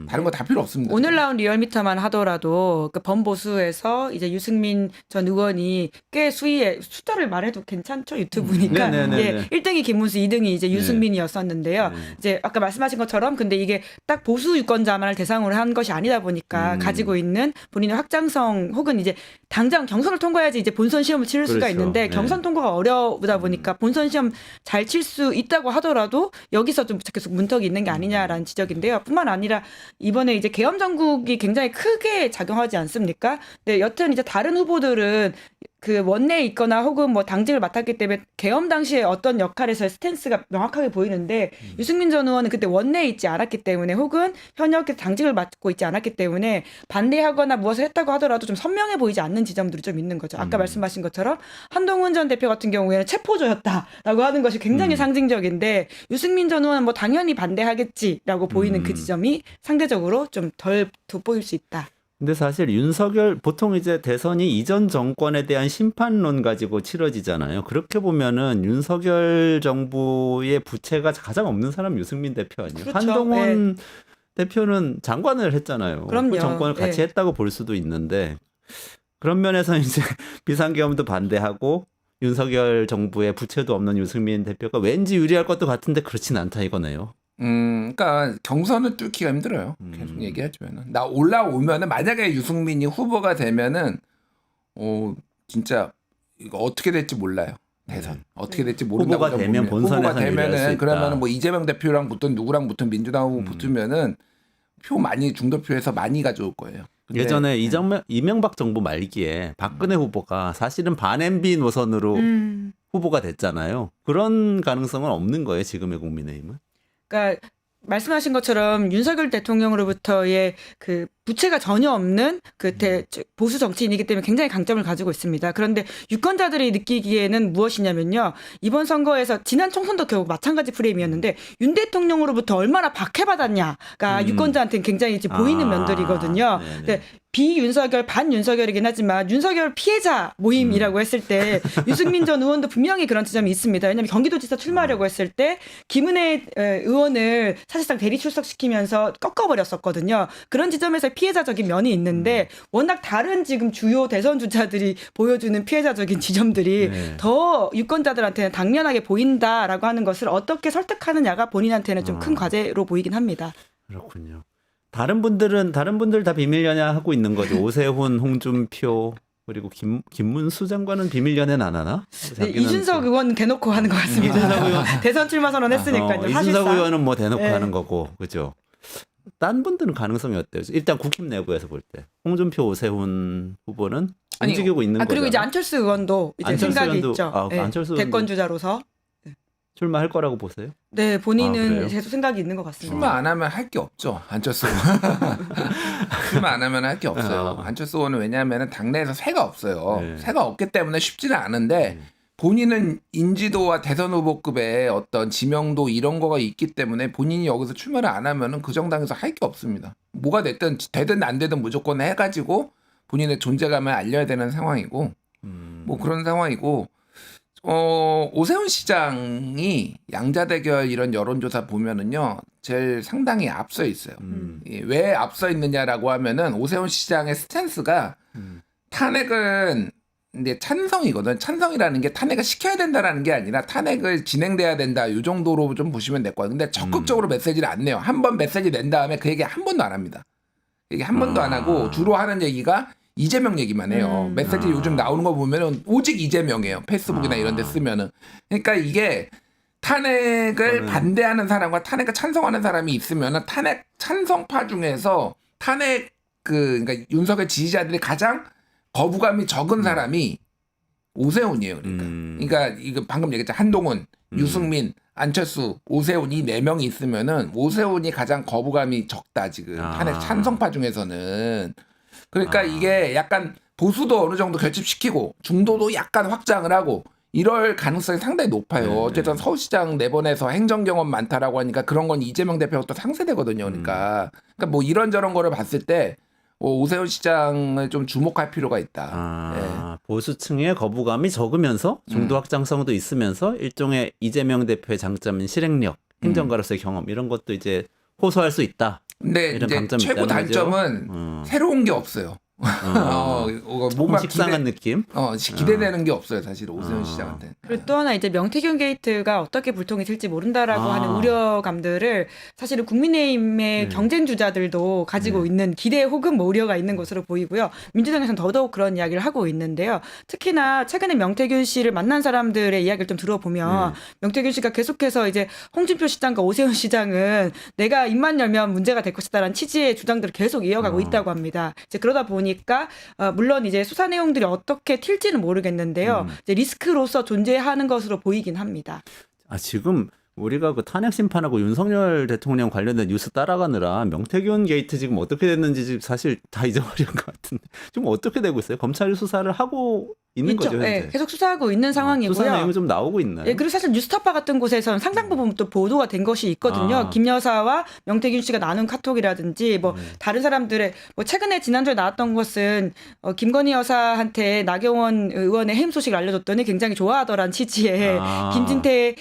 다른 거 다 필요 없습니다. 오늘 나온 리얼미터만 하더라도 그 범보수에서 이제 유승민 전 의원이 꽤 숫자를 말해도 괜찮죠 유튜브니까. 네네네네. 1등이 김문수, 2등이 이제 유승민이었었는데요. 이제 아까 말씀하신 것처럼 근데 이게 딱 보수 유권자만을 대상으로 한 것이 아니다 보니까 가지고 있는 본인의 확장성 혹은 이제 당장 경선을 통과해야지 이제 본선 시험을 치를 수가 그렇죠. 있는데 경선 통과가 어려우다 보니까 본선 시험 잘 칠 수 있다고 하더라도 여기서 좀 계속 문턱이 있는 게 아니냐라는 지적인데요. 뿐만 아니라 이번에 이제 계엄 정국이 굉장히 크게 작용하지 않습니까? 네, 여튼 이제 다른 후보들은 그 원내에 있거나 혹은 당직을 맡았기 때문에 계엄 당시에 어떤 역할에서의 스탠스가 명확하게 보이는데 유승민 전 의원은 그때 원내에 있지 않았기 때문에 혹은 현역에서 당직을 맡고 있지 않았기 때문에 반대하거나 무엇을 했다고 하더라도 좀 선명해 보이지 않는 지점들이 좀 있는 거죠. 아까 말씀하신 것처럼 한동훈 전 대표 같은 경우에는 체포조였다라고 하는 것이 굉장히 상징적인데 유승민 전 의원은 당연히 반대하겠지라고 보이는 그 지점이 상대적으로 좀 덜 돋보일 수 있다. 근데 사실 윤석열 보통 이제 대선이 이전 정권에 대한 심판론 가지고 치러지잖아요. 그렇게 보면은 윤석열 정부의 부채가 가장 없는 사람 유승민 대표 아니에요. 그렇죠. 한동훈 대표는 장관을 했잖아요. 그럼요. 그 정권을 같이 했다고 볼 수도 있는데 그런 면에서 이제 비상계엄도 반대하고 윤석열 정부의 부채도 없는 유승민 대표가 왠지 유리할 것도 같은데 그렇진 않다 이거네요. 그러니까 경선을 뚫기가 힘들어요. 계속 얘기하지만은 나 올라오면은 만약에 유승민이 후보가 되면은 진짜 이거 어떻게 될지 몰라요. 대선 어떻게 될지 모른다고 후보가 되면 본선에서 후보가 되면은 그러면은 이재명 대표랑 붙든 누구랑 붙든 민주당 후보 붙으면은 표 많이 중도표에서 많이 가져올 거예요. 근데 예전에 이명박 정부 말기에 박근혜 후보가 사실은 반MB 노선으로 후보가 됐잖아요. 그런 가능성은 없는 거예요, 지금의 국민의힘은? 그러니까 말씀하신 것처럼 윤석열 대통령으로부터의 그 부채가 전혀 없는 보수 정치인이기 때문에 굉장히 강점을 가지고 있습니다. 그런데 유권자들이 느끼기에는 무엇이냐면요. 이번 선거에서 지난 총선도 결국 마찬가지 프레임이었는데 윤 대통령으로부터 얼마나 박해받았냐가 유권자한테는 굉장히 이제 보이는 면들이거든요. 근데 비윤석열 반윤석열이긴 하지만 윤석열 피해자 모임이라고 했을 때 유승민 전 의원도 분명히 그런 지점이 있습니다. 왜냐하면 경기도지사 출마하려고 했을 때 김은혜 의원을 사실상 대리 출석시키면서 꺾어버렸었거든요. 그런 지점에서 피해자적인 면이 있는데 워낙 다른 지금 주요 대선 주자들이 보여주는 피해자적인 지점들이 더 유권자들한테는 당면하게 보인다라고 하는 것을 어떻게 설득하느냐가 본인한테는 좀 큰 과제로 보이긴 합니다. 그렇군요. 다른 분들 다 비밀 연애하고 있는 거죠. 오세훈, 홍준표 그리고 김문수 장관은 비밀 연애는 안 하나? 네, 이준석 의원 대놓고 하는 것 같습니다. 이준석 의원 대선 출마 선언했으니까요. 이준석 의원은 뭐 대놓고 네. 하는 거고, 그죠? 딴 분들은 가능성이 어때요? 일단 국힘 내부에서 볼 때 홍준표, 오세훈 후보는 움직이고 있는 거죠. 그리고 이제 안철수 의원도 이제 안철수 생각이 의원도, 있죠. 네, 안철수 의원도 대권 주자로서. 출마할 거라고 보세요? 네, 본인은 그래요? 계속 생각이 있는 것 같습니다. 출마 안 하면 할 게 없죠. 안철수 출마 안 하면 할 게 없어요. 안철수 의원은 왜냐하면 당내에서 새가 없어요. 네. 새가 없기 때문에 쉽지는 않은데 본인은 인지도와 대선 후보급의 어떤 지명도 이런 거가 있기 때문에 본인이 여기서 출마를 안 하면은 그 정당에서 할 게 없습니다. 뭐가 됐든 안 되든 무조건 해가지고 본인의 존재감을 알려야 되는 상황이고 뭐 그런 상황이고 오세훈 시장이 양자 대결 이런 여론조사 보면은요 제일 상당히 앞서 있어요. 왜 앞서 있느냐라고 하면은 오세훈 시장의 스탠스가 탄핵은 이제 찬성이거든. 찬성이라는 게 탄핵을 시켜야 된다라는 게 아니라 탄핵을 진행돼야 된다. 이 정도로 좀 보시면 될 거예요. 근데 적극적으로 메시지를 안 내요. 한 번 메시지 낸 다음에 그 얘기 한 번도 안 합니다. 얘기 한 번도 안 하고 주로 하는 얘기가 이재명 얘기만 해요. 메시지 요즘 나오는 거 보면은 오직 이재명이에요. 페이스북이나 이런 데 쓰면은. 그러니까 이게 탄핵을 반대하는 사람과 탄핵을 찬성하는 사람이 있으면은 탄핵 찬성파 중에서 탄핵 그러니까 윤석열 지지자들이 가장 거부감이 적은 사람이 오세훈이에요. 그러니까 이거 방금 얘기했죠. 한동훈, 유승민, 안철수, 오세훈 이 4명이 있으면은 오세훈이 가장 거부감이 적다 지금. 탄핵 찬성파 중에서는. 그러니까 이게 약간 보수도 어느 정도 결집시키고 중도도 약간 확장을 하고 이럴 가능성이 상당히 높아요. 어쨌든 서울시장 4번에서 행정 경험 많다라고 하니까 그런 건 이재명 대표가 또 상세되거든요. 그러니까 뭐 이런저런 거를 봤을 때 오세훈 시장을 좀 주목할 필요가 있다. 보수층의 거부감이 적으면서 중도 확장성도 있으면서 일종의 이재명 대표의 장점인 실행력, 행정가로서의 경험 이런 것도 이제 호소할 수 있다. 근데 이런 이제 강점이 최고 있다는 단점은 거죠? 새로운 게 없어요. 뭔가 식상한 느낌? 기대되는 게 없어요, 사실 오세훈 시장한테. 그리고 또 하나 이제 명태균 게이트가 어떻게 불통이 튈지 모른다라고 하는 우려감들을 사실은 국민의힘의 경쟁 주자들도 가지고 있는 기대 혹은 뭐 우려가 있는 것으로 보이고요. 민주당에서는 더더욱 그런 이야기를 하고 있는데요. 특히나 최근에 명태균 씨를 만난 사람들의 이야기를 좀 들어보면 명태균 씨가 계속해서 이제 홍준표 시장과 오세훈 시장은 내가 입만 열면 문제가 될 것이다라는 취지의 주장들을 계속 이어가고 있다고 합니다. 이제 그러다 보니까 물론 이제 수사 내용들이 어떻게 튈지는 모르겠는데요. 이제 리스크로서 존재하는 것으로 보이긴 합니다. 지금 우리가 그 탄핵 심판하고 윤석열 대통령 관련된 뉴스 따라가느라 명태균 게이트 지금 어떻게 됐는지 지금 사실 다 잊어버린 것 같은데 지금 어떻게 되고 있어요? 검찰이 수사를 하고 있는 있죠. 거죠, 현재? 네, 계속 수사하고 있는 상황이고요. 수사 내용이 좀 나오고 있나요? 네, 그리고 사실 뉴스타파 같은 곳에서는 상당 부분 또 보도가 된 것이 있거든요. 김 여사와 명태균 씨가 나눈 카톡이라든지 뭐 다른 사람들의 뭐 최근에 지난주에 나왔던 것은 김건희 여사한테 나경원 의원의 해임 소식을 알려줬더니 굉장히 좋아하더란 취지의 김진태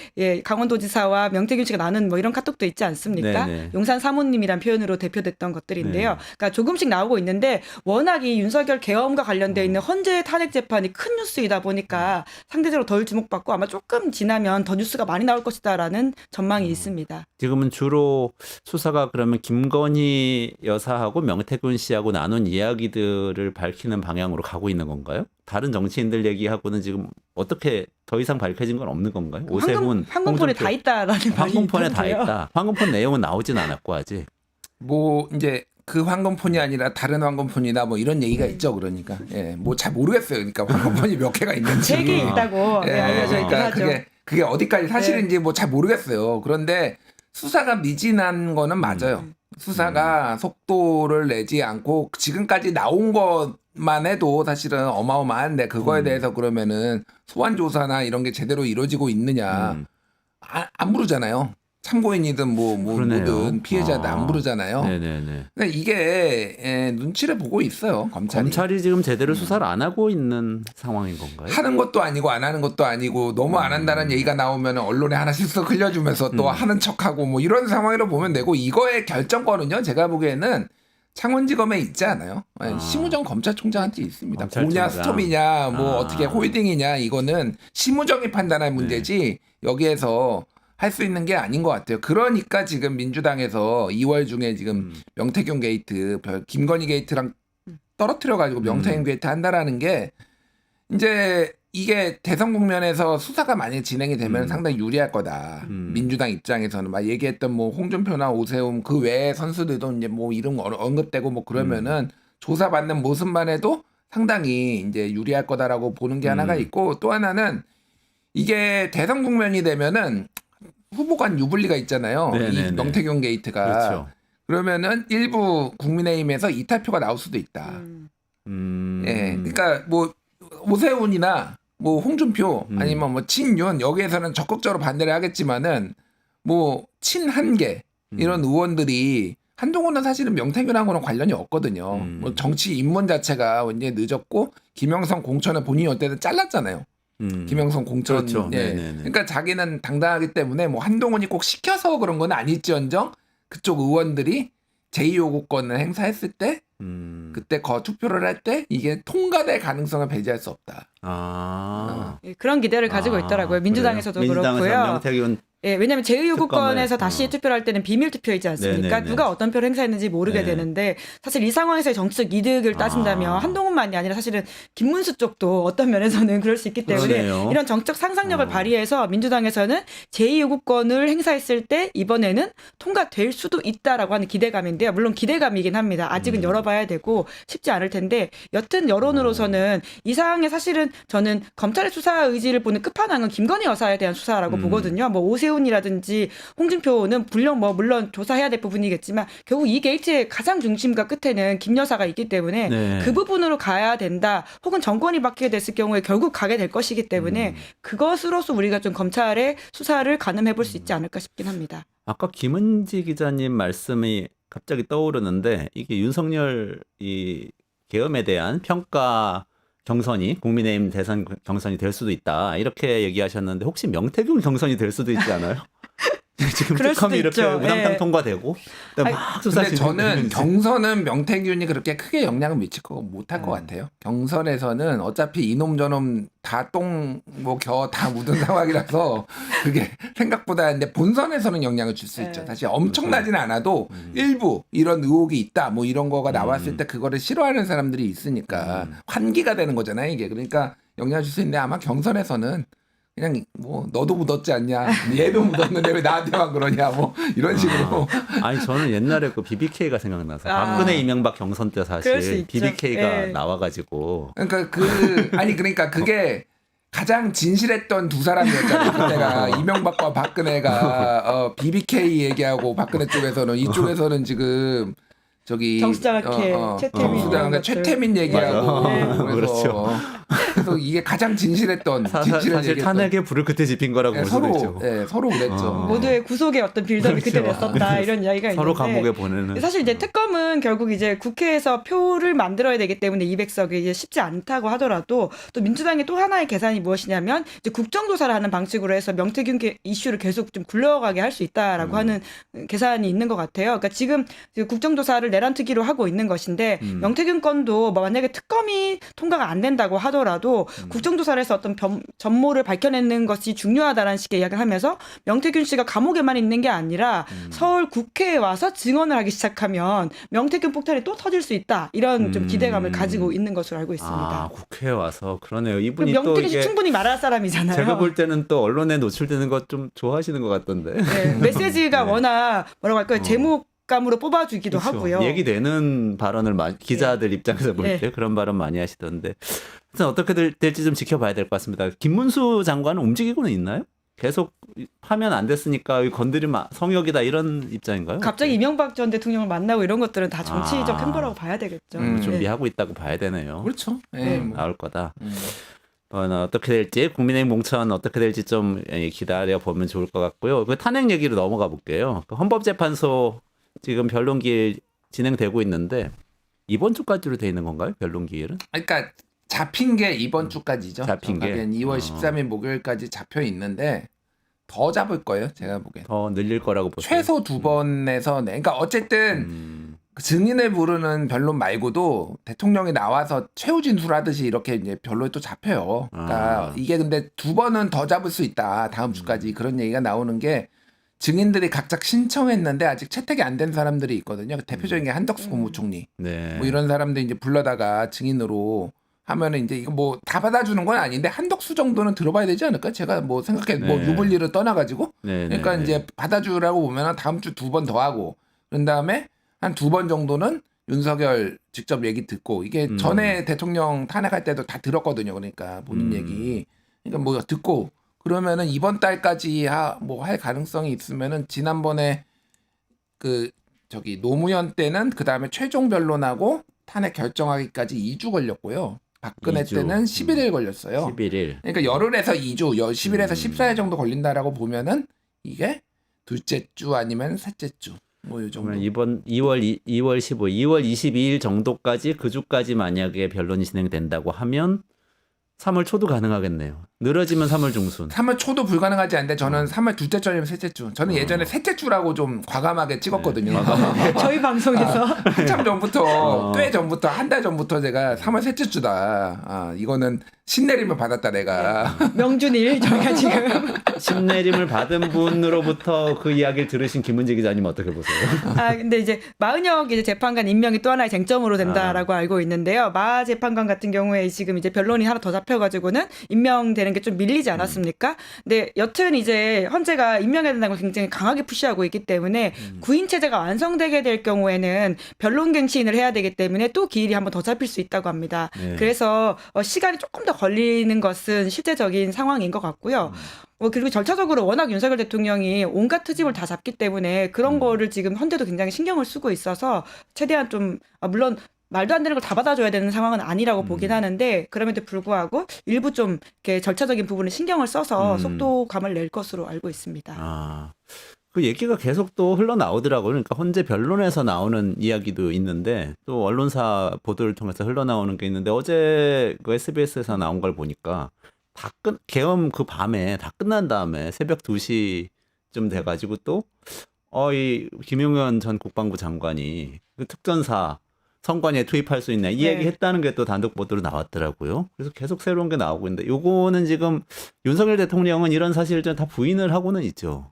강원도지사와 명태균 씨가 나눈 뭐 이런 카톡도 있지 않습니까? 네네. 용산 사모님이란 표현으로 대표됐던 것들인데요. 그러니까 조금씩 나오고 있는데 워낙 이 윤석열 계엄과 관련돼 있는 헌재 탄핵 재판이 큰 뉴스이다 보니까 상대적으로 덜 주목받고 아마 조금 지나면 더 뉴스가 많이 나올 것이다라는 전망이 있습니다. 지금은 주로 수사가 그러면 김건희 여사하고 명태균 씨하고 나눈 이야기들을 밝히는 방향으로 가고 있는 건가요? 다른 정치인들 얘기하고는 지금 어떻게 더 이상 밝혀진 건 없는 건가요? 오세훈, 황금폰에 다 있다라는 말이 황금폰에 다 있던데요. 있다. 황금폰 내용은 나오진 않았고 아직. 뭐 이제 그 황금폰이 아니라 다른 황금폰이나 뭐 이런 얘기가 있죠. 그러니까 뭐 잘 모르겠어요. 그러니까 황금폰이 몇 개가 있는지. 3개 있다고 알려져 있긴 그러니까 하죠. 그게 어디까지 사실인지 뭐 잘 모르겠어요. 그런데 수사가 미진한 거는 맞아요. 수사가 속도를 내지 않고 지금까지 나온 것만 해도 사실은 어마어마한데 그거에 대해서 그러면은 소환 조사나 이런 게 제대로 이루어지고 있느냐 안 부르잖아요. 참고인이든 그러네요. 뭐든 피해자든 안 부르잖아요. 네네네. 그러니까 이게 눈치를 보고 있어요. 검찰이 지금 제대로 수사를 안 하고 있는 상황인 건가요? 하는 것도 아니고 안 하는 것도 아니고 너무 안 한다는 얘기가 나오면 언론에 하나씩 쓱 흘려주면서 또 하는 척하고 뭐 이런 상황이라고 보면 되고 이거의 결정권은요. 제가 보기에는 창원지검에 있지 않아요. 심우정 검찰총장한테 있습니다. 고냐 스톱이냐 뭐 어떻게 홀딩이냐 이거는 심우정이 판단할 문제지 여기에서 할 수 있는 게 아닌 것 같아요. 그러니까 지금 민주당에서 2월 중에 지금 명태균 게이트, 김건희 게이트랑 떨어뜨려가지고 명태균 게이트 한다라는 게 이제 이게 대선 국면에서 수사가 만약에 진행이 되면 상당히 유리할 거다. 민주당 입장에서는 막 얘기했던 뭐 홍준표나 오세훈 그 외의 선수들도 이제 뭐 이름 언급되고 뭐 그러면은 조사받는 모습만 해도 상당히 이제 유리할 거다라고 보는 게 하나가 있고 또 하나는 이게 대선 국면이 되면은 후보 간 유불리가 있잖아요. 네네네. 이 명태균 게이트가. 그렇죠. 그러면은 일부 국민의힘에서 이탈표가 나올 수도 있다. 예. 그러니까 뭐 오세훈이나 뭐 홍준표 아니면 뭐 친윤 여기에서는 적극적으로 반대를 하겠지만은 뭐 친한계 이런 의원들이 한동훈은 사실은 명태균하고는 관련이 없거든요. 뭐 정치 입문 자체가 굉장히 늦었고 김영선 공천을 본인이 어때든 잘랐잖아요. 김영선 공천. 그렇죠. 예. 네네네. 그러니까 자기는 당당하기 때문에 뭐 한동훈이 꼭 시켜서 그런 건 아닐지언정 그쪽 의원들이 제2요구권을 행사했을 때 그때 투표를 할 때 이게 통과될 가능성을 배제할 수 없다. 예, 그런 기대를 가지고 있더라고요. 민주당에서도 민주당에서 그렇고요. 명태균 예, 왜냐하면 제2요구권에서 특검을, 다시 투표를 할 때는 비밀 투표이지 않습니까? 네네네. 누가 어떤 표를 행사했는지 모르게 네. 되는데 사실 이 상황에서의 정치적 이득을 따진다면 한동훈만이 아니라 사실은 김문수 쪽도 어떤 면에서는 그럴 수 있기 때문에 그러네요. 이런 정적 상상력을 발휘해서 민주당에서는 제2요구권을 행사했을 때 이번에는 통과될 수도 있다라고 하는 기대감인데요. 물론 기대감이긴 합니다. 아직은 열어봐야 되고 쉽지 않을 텐데 여튼 여론으로서는 이 상황에 사실은 저는 검찰의 수사 의지를 보는 끝판왕은 김건희 여사에 대한 수사라고 보거든요. 뭐 오세훈이라든지 홍준표는 물론 조사해야 될 부분이겠지만 결국 이 게이트의 가장 중심과 끝에는 김 여사가 있기 때문에 네. 그 부분으로 가야 된다. 혹은 정권이 바뀌게 됐을 경우에 결국 가게 될 것이기 때문에 그것으로서 우리가 좀 검찰의 수사를 가늠해 볼 수 있지 않을까 싶긴 합니다. 아까 김은지 기자님 말씀이 갑자기 떠오르는데 이게 윤석열 이 계엄에 대한 평가 경선이 국민의힘 대선 경선이 될 수도 있다 이렇게 얘기하셨는데 혹시 명태균 경선이 될 수도 있지 않아요? 지금 그럴 특검이 수도 이렇게 있죠. 우당탕 예. 통과되고 막 수사 근데 저는 진행되는지. 경선은 명태균이 그렇게 크게 영향을 미칠 거 못할 것 같아요. 경선에서는 어차피 이놈 저놈 다 똥 뭐 겨 다 묻은 상황이라서 그게 생각보다 근데 본선에서는 영향을 줄 수 있죠. 사실 엄청나지는 않아도 일부 이런 의혹이 있다 뭐 이런 거가 나왔을 때 그거를 싫어하는 사람들이 있으니까 환기가 되는 거잖아요 이게. 그러니까 영향을 줄 수 있는데 아마 경선에서는 그냥 뭐 너도 묻었지 않냐 얘도 묻었는데 왜 나한테만 그러냐 뭐 이런 식으로. 아니 저는 옛날에 그 BBK가 생각나서 아. 박근혜 이명박 경선 때 그럴 수 사실 있죠. BBK가 예. 나와가지고 그러니까 그러니까 그게 가장 진실했던 두 사람이었잖아요. 그때가 이명박과 박근혜가 BBK 얘기하고 박근혜 쪽에서는 이쪽에서는 지금 저기 정수장학회 최태민 정수장학회 이런 최태민 얘기하고 맞아. 그래서 그래서 이게 가장 진실했던 진실을 사실 얘기했던. 탄핵에 불을 끄트지 핀 거라고 볼 수도 있죠. 서로 그랬죠. 모두의 구속의 어떤 빌드업이 그때 냈었다 이런 이야기가 서로 있는데 감옥에 보내는. 사실 이제 특검은 결국 이제 국회에서 표를 만들어야 되기 때문에 200석이 이제 쉽지 않다고 하더라도 또 민주당의 또 하나의 계산이 무엇이냐면 이제 국정조사를 하는 방식으로 해서 명태균 이슈를 계속 좀 굴러가게 할 수 있다라고 하는 계산이 있는 것 같아요. 그러니까 지금 국정조사를 내란특위로 하고 있는 것인데 명태균 건도 뭐 만약에 특검이 통과가 안 된다고 하더라도 국정조사를 해서 어떤 전모를 밝혀내는 것이 중요하다라는 식의 이야기를 하면서 명태균 씨가 감옥에만 있는 게 아니라 서울 국회에 와서 증언을 하기 시작하면 명태균 폭탄이 또 터질 수 있다. 이런 좀 기대감을 가지고 있는 것으로 알고 있습니다. 아 국회에 와서 그러네요. 이분이 또 명태균 씨 이게 충분히 말할 사람이잖아요. 제가 볼 때는 또 언론에 노출되는 것 좀 좋아하시는 것 같던데. 네, 메시지가 네. 워낙 뭐라고 할까요? 제목감으로 뽑아주기도 그렇죠. 하고요. 얘기되는 발언을 기자들 입장에서 볼 때 네. 그런 발언 많이 하시던데. 하여튼 어떻게 될지 좀 지켜봐야 될 것 같습니다. 김문수 장관은 움직이고는 있나요? 계속 파면 안 됐으니까 건드리면 성역이다 이런 입장인가요? 갑자기 이명박 전 대통령을 만나고 이런 것들은 다 정치적 아. 행보라고 봐야 되겠죠. 준비하고 있다고 봐야 되네요. 그렇죠. 네. 뭐. 나올 거다. 어떻게 될지 국민의힘 공천 어떻게 될지 좀 기다려 보면 좋을 것 같고요. 그 탄핵 얘기로 넘어가 볼게요. 그 헌법재판소 지금 변론 기일 진행되고 있는데 이번 주까지로 돼 있는 건가요? 변론 기일은? 그러니까 잡힌 게 이번 주까지죠. 잡힌 게? 2월 13일 목요일까지 잡혀 있는데 더 잡을 거예요. 제가 보기엔. 더 늘릴 거라고 보세요. 최소 2번에서 그러니까 어쨌든 증인을 부르는 변론 말고도 대통령이 나와서 최후 진술하듯이 이렇게 이제 변론이 또 잡혀요. 그러니까 이게 근데 2번은 더 잡을 수 있다. 다음 주까지 그런 얘기가 나오는 게 증인들이 각자 신청했는데 아직 채택이 안 된 사람들이 있거든요. 대표적인 게 한덕수 국무총리. 네. 뭐 이런 사람들 이제 불러다가 증인으로 하면은 이제 이거 뭐 다 받아주는 건 아닌데 한덕수 정도는 들어봐야 되지 않을까? 제가 뭐 생각해 뭐 네. 유불리를 떠나가지고 네, 그러니까 네, 이제 받아주라고 보면은 다음 주 2번 더 하고 그런 다음에 한 2번 정도는 윤석열 직접 얘기 듣고 이게 전에 대통령 탄핵할 때도 다 들었거든요. 그러니까 본인 얘기 그러니까 뭐 듣고 그러면은 이번 달까지 뭐 할 가능성이 있으면은 지난번에 그 저기 노무현 때는 그 다음에 최종 변론하고 탄핵 결정하기까지 2주 걸렸고요. 박근혜 2주. 때는 11일 걸렸어요. 11일. 그러니까 열흘에서 2주, 10일에서 14일 정도 걸린다라고 보면은 이게 둘째 주 아니면 셋째 주. 뭐 이 정도. 그러면 이번 2월 15일, 2월 22일 정도까지 그 주까지 만약에 변론이 진행된다고 하면 3월 초도 가능하겠네요. 늘어지면 3월 중순. 3월 초도 불가능하지 않은데 저는 3월 둘째 주면 셋째 주. 저는 예전에 셋째 주라고 좀 과감하게 찍었거든요. 저희 방송에서 한참 전부터 꽤 전부터 한 달 전부터 제가 3월 셋째 주다. 아 이거는 신내림을 받았다 내가. 명준일 저희가 지금 신내림을 받은 분으로부터 그 이야기를 들으신 김은지 기자님 어떻게 보세요? 근데 이제 마은혁 이제 재판관 임명이 또 하나의 쟁점으로 된다라고 알고 있는데요. 마 재판관 같은 경우에 지금 이제 변론이 하나 더 잡혀가지고는 임명되는 게 좀 밀리지 않았습니까? 근데 여튼 이제 헌재가 임명해야 된다는 걸 굉장히 강하게 푸시하고 있기 때문에 구인 체제가 완성되게 될 경우에는 변론 갱신을 해야 되기 때문에 또 기일이 한번 더 잡힐 수 있다고 합니다. 네. 그래서 시간이 조금 더 걸리는 것은 실제적인 상황인 것 같고요. 그리고 절차적으로 워낙 윤석열 대통령이 온갖 트집을 다 잡기 때문에 그런 거를 지금 헌재도 굉장히 신경을 쓰고 있어서 최대한 좀 물론 말도 안 되는 걸 다 받아줘야 되는 상황은 아니라고 보긴 하는데 그럼에도 불구하고 일부 좀 이렇게 절차적인 부분을 신경을 써서 속도감을 낼 것으로 알고 있습니다. 그 얘기가 계속 또 흘러나오더라고요. 그러니까 헌재 변론에서 나오는 이야기도 있는데 또 언론사 보도를 통해서 흘러나오는 게 있는데 어제 그 SBS에서 나온 걸 보니까 계엄 그 밤에 다 끝난 다음에 새벽 2시쯤 돼가지고 또 이 김용현 전 국방부 장관이 그 특전사 선관위에 투입할 수 있냐 이 얘기 했다는 게 또 단독 보도로 나왔더라고요. 그래서 계속 새로운 게 나오고 있는데 요거는 지금 윤석열 대통령은 이런 사실을 다 부인을 하고는 있죠.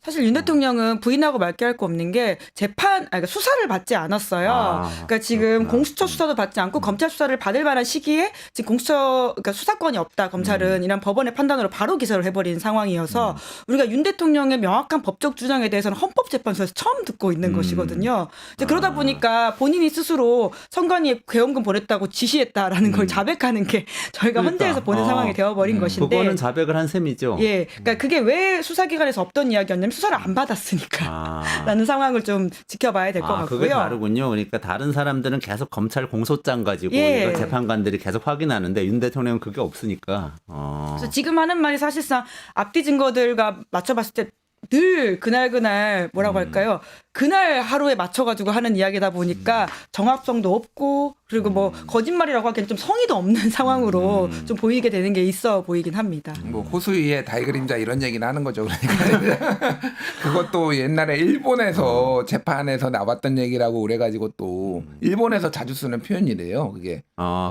사실 윤 대통령은 부인하고 말 게 할 거 없는 게 그러니까 수사를 받지 않았어요. 그러니까 지금 그렇구나. 공수처 수사도 받지 않고 검찰 수사를 받을 만한 시기에 지금 그러니까 수사권이 없다 검찰은 이런 법원의 판단으로 바로 기소를 해버린 상황이어서 우리가 윤 대통령의 명확한 법적 주장에 대해서는 헌법재판소에서 처음 듣고 있는 것이거든요. 이제 그러다 보니까 본인이 스스로 선관위에 계엄금 보냈다고 지시했다라는 걸 자백하는 게 저희가 그러니까. 헌재에서 보는 상황이 되어버린 것인데. 그거는 자백을 한 셈이죠. 예, 그러니까 그게 왜 수사기관에서 없던 이야기였냐면 수사를 안 받았으니까 라는 상황을 좀 지켜봐야 될 것 같고요. 그게 다르군요. 그러니까 다른 사람들은 계속 검찰 공소장 가지고 이걸 재판관들이 계속 확인하는데 윤 대통령은 그게 없으니까. 그래서 지금 하는 말이 사실상 앞뒤 증거들과 맞춰봤을 때 늘 그날 뭐라고 할까요? 그날 하루에 맞춰가지고 하는 이야기다 보니까 정합성도 없고 그리고 뭐 거짓말이라고 하기엔 좀 성의도 없는 상황으로 좀 보이게 되는 게 있어 보이긴 합니다. 뭐 호수위의 달그림자 이런 얘기는 하는 거죠. 그러니까 그것도 옛날에 일본에서 재판에서 나왔던 얘기라고 그래가지고 또 일본에서 자주 쓰는 표현이래요. 그게.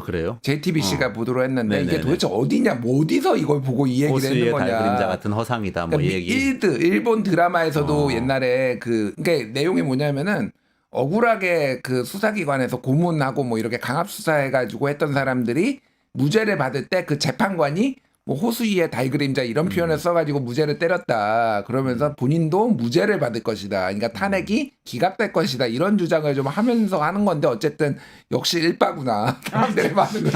그래요? JTBC가 보도를 했는데 네네네. 이게 도대체 어디냐, 뭐 어디서 이걸 보고 이 얘기를 했는 호수의 거냐. 달그림자 같은 허상이다. 뭐 이 얘기. 일본 드라마에서도 옛날에 그러니까 내용이 뭐냐면은 억울하게 그 수사기관에서 고문하고 뭐 이렇게 강압 수사해가지고 했던 사람들이 무죄를 받을 때 그 재판관이 뭐 호수위의 달그림자 이런 표현을 써가지고 무죄를 때렸다. 그러면서 본인도 무죄를 받을 것이다. 그러니까 탄핵이 기각될 것이다. 이런 주장을 좀 하면서 하는 건데 어쨌든 역시 일바구나. 사람들의 반응은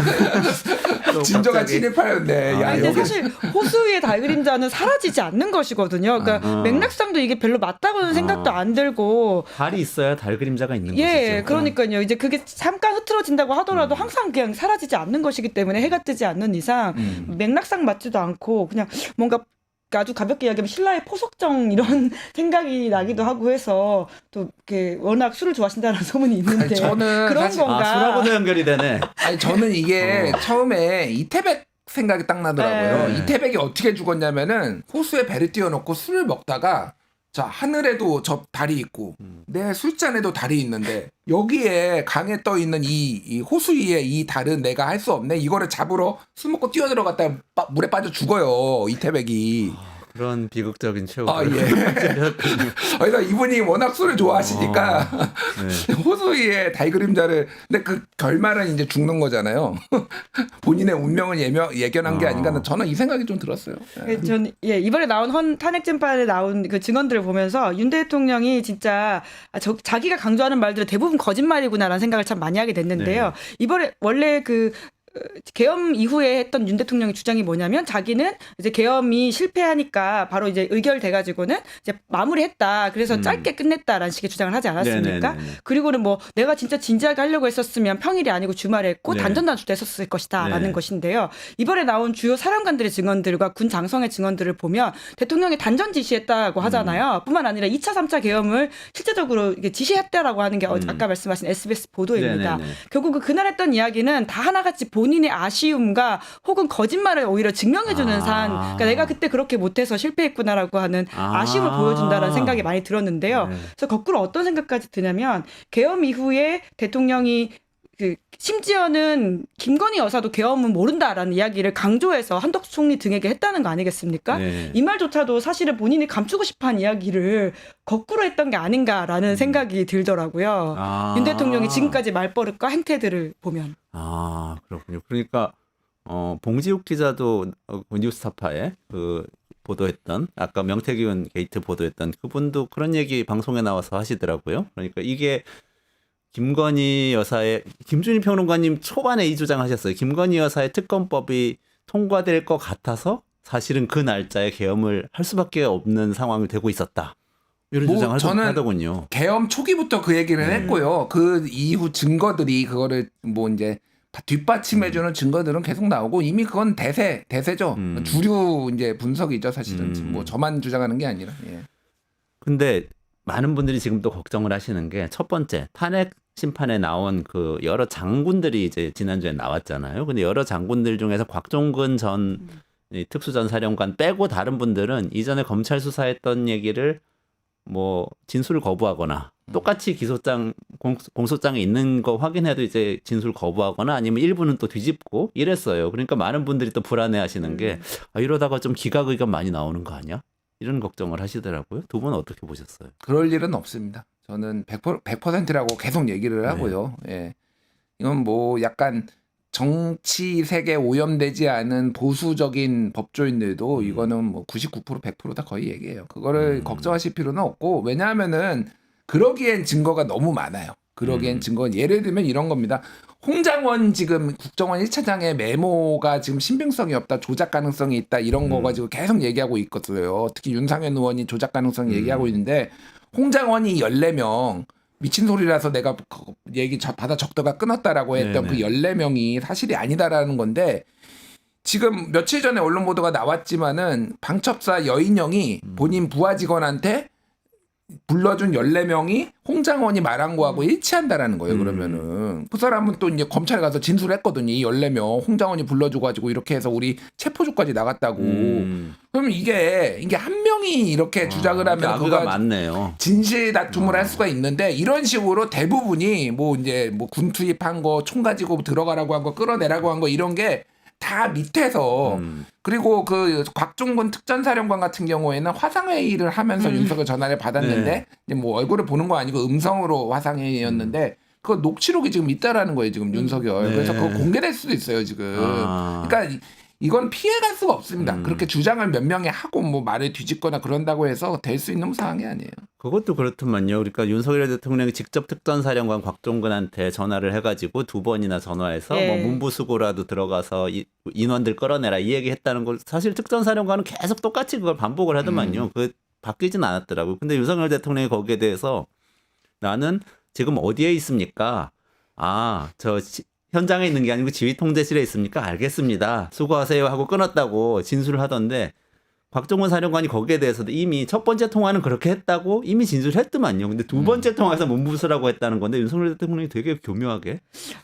진정한 친일파였네. 야, 근데 여기 사실 호수위의 달그림자는 사라지지 않는 것이거든요. 그러니까 맥락상도 이게 별로 맞다고는 생각도 안 들고. 달이 있어야 달 그림자가 있는 예, 것이죠. 그러니까요. 이제 그게 잠깐 흐트러진다고 하더라도 항상 그냥 사라지지 않는 것이기 때문에 해가 뜨지 않는 이상 맥락상 맞지도 않고 그냥 뭔가 아주 가볍게 이야기하면 신라의 포석정 이런 생각이 나기도 하고 해서 또 이렇게 워낙 술을 좋아하신다는 소문이 있는데 아니, 저는 그런 사실- 건가? 술하고도 연결이 되네. 아니 저는 이게 처음에 이태백 생각이 딱 나더라고요. 네. 이태백이 어떻게 죽었냐면은 호수에 배를 띄워놓고 술을 먹다가 자 하늘에도 저 달이 있고 내 술잔에도 달이 있는데 여기에 강에 떠 있는 이 호수 위에 이 달은 내가 할 수 없네. 이거를 잡으러 술 먹고 뛰어들어갔다 물에 빠져 죽어요. 이태백이. 그런 비극적인 최후. 아, 예. 그러니까 이분이 워낙 술을 좋아하시니까 네. 호수 위에 달그림자를 근데 그 결말은 이제 죽는 거잖아요. 본인의 운명을 예견한 게 아닌가 저는 이 생각이 좀 들었어요. 전 이번에 나온 탄핵 재판에 나온 그 증언들을 보면서 윤 대통령이 진짜 자기가 강조하는 말들은 대부분 거짓말이구나라는 생각을 참 많이 하게 됐는데요. 네. 이번에 원래 그 계엄 이후에 했던 윤 대통령의 주장이 뭐냐면 자기는 이제 계엄이 실패하니까 바로 이제 의결돼가지고는 이제 마무리했다. 그래서 짧게 끝냈다라는 식의 주장을 하지 않았습니까? 네네네네. 그리고는 뭐 내가 진짜 진지하게 하려고 했었으면 평일이 아니고 주말에 했고 네. 단전단수도 했었을 것이다라는 네. 것인데요. 이번에 나온 주요 사령관들의 증언들과 군 장성의 증언들을 보면 대통령이 단전 지시했다고 하잖아요. 뿐만 아니라 2차, 3차 계엄을 실제적으로 이게 지시했다라고 하는 게 아까 말씀하신 SBS 보도입니다. 네네네. 결국 그날 했던 이야기는 다 하나같이 본인의 아쉬움과 혹은 거짓말을 오히려 증명해주는 산. 그러니까 내가 그때 그렇게 못해서 실패했구나라고 하는 아쉬움을 보여준다라는 생각이 많이 들었는데요. 네. 그래서 거꾸로 어떤 생각까지 드냐면 계엄 이후에 대통령이 심지어는 김건희 여사도 계엄은 모른다라는 이야기를 강조해서 한덕수 총리 등에게 했다는 거 아니겠습니까? 네. 이 말조차도 사실은 본인이 감추고 싶어한 이야기를 거꾸로 했던 게 아닌가라는 생각이 들더라고요. 윤 대통령이 지금까지 말버릇과 행태들을 보면. 아, 그렇군요. 그러니까 봉지욱 기자도 뉴스타파에 그 보도했던 아까 명태균 게이트 보도했던 그분도 그런 얘기 방송에 나와서 하시더라고요. 그러니까 이게 김건희 여사의 김준일 평론가님 초반에 이 주장하셨어요. 김건희 여사의 특검법이 통과될 것 같아서 사실은 그 날짜에 계엄을 할 수밖에 없는 상황이 되고 있었다. 이런 주장을 저는 하더군요. 계엄 초기부터 그 얘기를 했고요. 그 이후 증거들이 그거를 뭐 이제 뒷받침해주는 증거들은 계속 나오고 이미 그건 대세죠. 주류 이제 분석이죠, 사실은. 뭐 저만 주장하는 게 아니라. 예. 근데 많은 분들이 지금 또 걱정을 하시는 게 첫 번째 탄핵 심판에 나온 그 여러 장군들이 이제 지난주에 나왔잖아요. 근데 여러 장군들 중에서 곽종근 전 이 특수전사령관 빼고 다른 분들은 이전에 검찰 수사했던 얘기를 뭐 진술을 거부하거나 똑같이 기소장 공소장에 있는 거 확인해도 이제 진술 거부하거나 아니면 일부는 또 뒤집고 이랬어요. 그러니까 많은 분들이 또 불안해하시는 게 이러다가 좀 기각 의견 많이 나오는 거 아니야? 이런 걱정을 하시더라고요. 두 분은 어떻게 보셨어요? 그럴 일은 없습니다. 저는 100%라고 계속 얘기를 하고요. 예. 이건 뭐 약간 정치 색에 오염되지 않은 보수적인 법조인들도 이거는 뭐 99% 100%다 거의 얘기해요. 그거를 걱정하실 필요는 없고 왜냐하면은 그러기엔 증거가 너무 많아요. 그러기엔 증거는 예를 들면 이런 겁니다. 홍장원 지금 국정원 1차장의 메모가 지금 신빙성이 없다, 조작 가능성이 있다 이런 거 가지고 계속 얘기하고 있거든요. 특히 윤상현 의원이 조작 가능성 얘기하고 있는데 홍장원이 14명 미친 소리라서 내가 얘기 받아 적다가 끊었다라고 했던 네네. 그 14명이 사실이 아니다라는 건데 지금 며칠 전에 언론 보도가 나왔지만은 방첩사 여인영이 본인 부하 직원한테 불러준 14명이 홍장원이 말한 거하고 일치한다라는 거예요. 그러면은 그 사람은 또 이제 검찰에 가서 진술했거든요. 이 14명 홍장원이 불러줘가지고 이렇게 해서 우리 체포조까지 나갔다고. 그러면 이게 한 명이 이렇게 주장을 하면 악의가 그거 많네요. 진실 다툼을 할 수가 있는데 이런 식으로 대부분이 뭐 이제 뭐 군 투입한 거 총 가지고 들어가라고 한 거 끌어내라고 한 거 이런 게 다 밑에서 그리고 그 곽종근 특전사령관 같은 경우에는 화상회의를 하면서 윤석열 전화를 받았는데 네. 이제 뭐 얼굴을 보는 거 아니고 음성으로 화상회의였는데 그거 녹취록이 지금 있다라는 거예요 지금 윤석열. 네. 그래서 그거 공개될 수도 있어요 지금. 그러니까 이건 피해갈 수가 없습니다. 그렇게 주장을 몇 명이 하고 뭐 말을 뒤집거나 그런다고 해서 될 수 있는 상황이 아니에요. 그것도 그렇더만요. 그러니까 윤석열 대통령이 직접 특전사령관 곽종근한테 전화를 해가지고 2번이나 전화해서 예. 뭐 문부수고라도 들어가서 인원들 끌어내라 이 얘기했다는 걸 사실 특전사령관은 계속 똑같이 그걸 반복을 하더만요. 그 바뀌진 않았더라고요. 근데 윤석열 대통령이 거기에 대해서 나는 지금 어디에 있습니까? 현장에 있는 게 아니고 지휘통제실에 있습니까? 알겠습니다. 수고하세요 하고 끊었다고 진술을 하던데 곽종근 사령관이 거기에 대해서도 이미 첫 번째 통화는 그렇게 했다고 이미 진술했더만요. 근데 두 번째 통화에서 문부수라고 했다는 건데 윤석열 대통령이 되게 교묘하게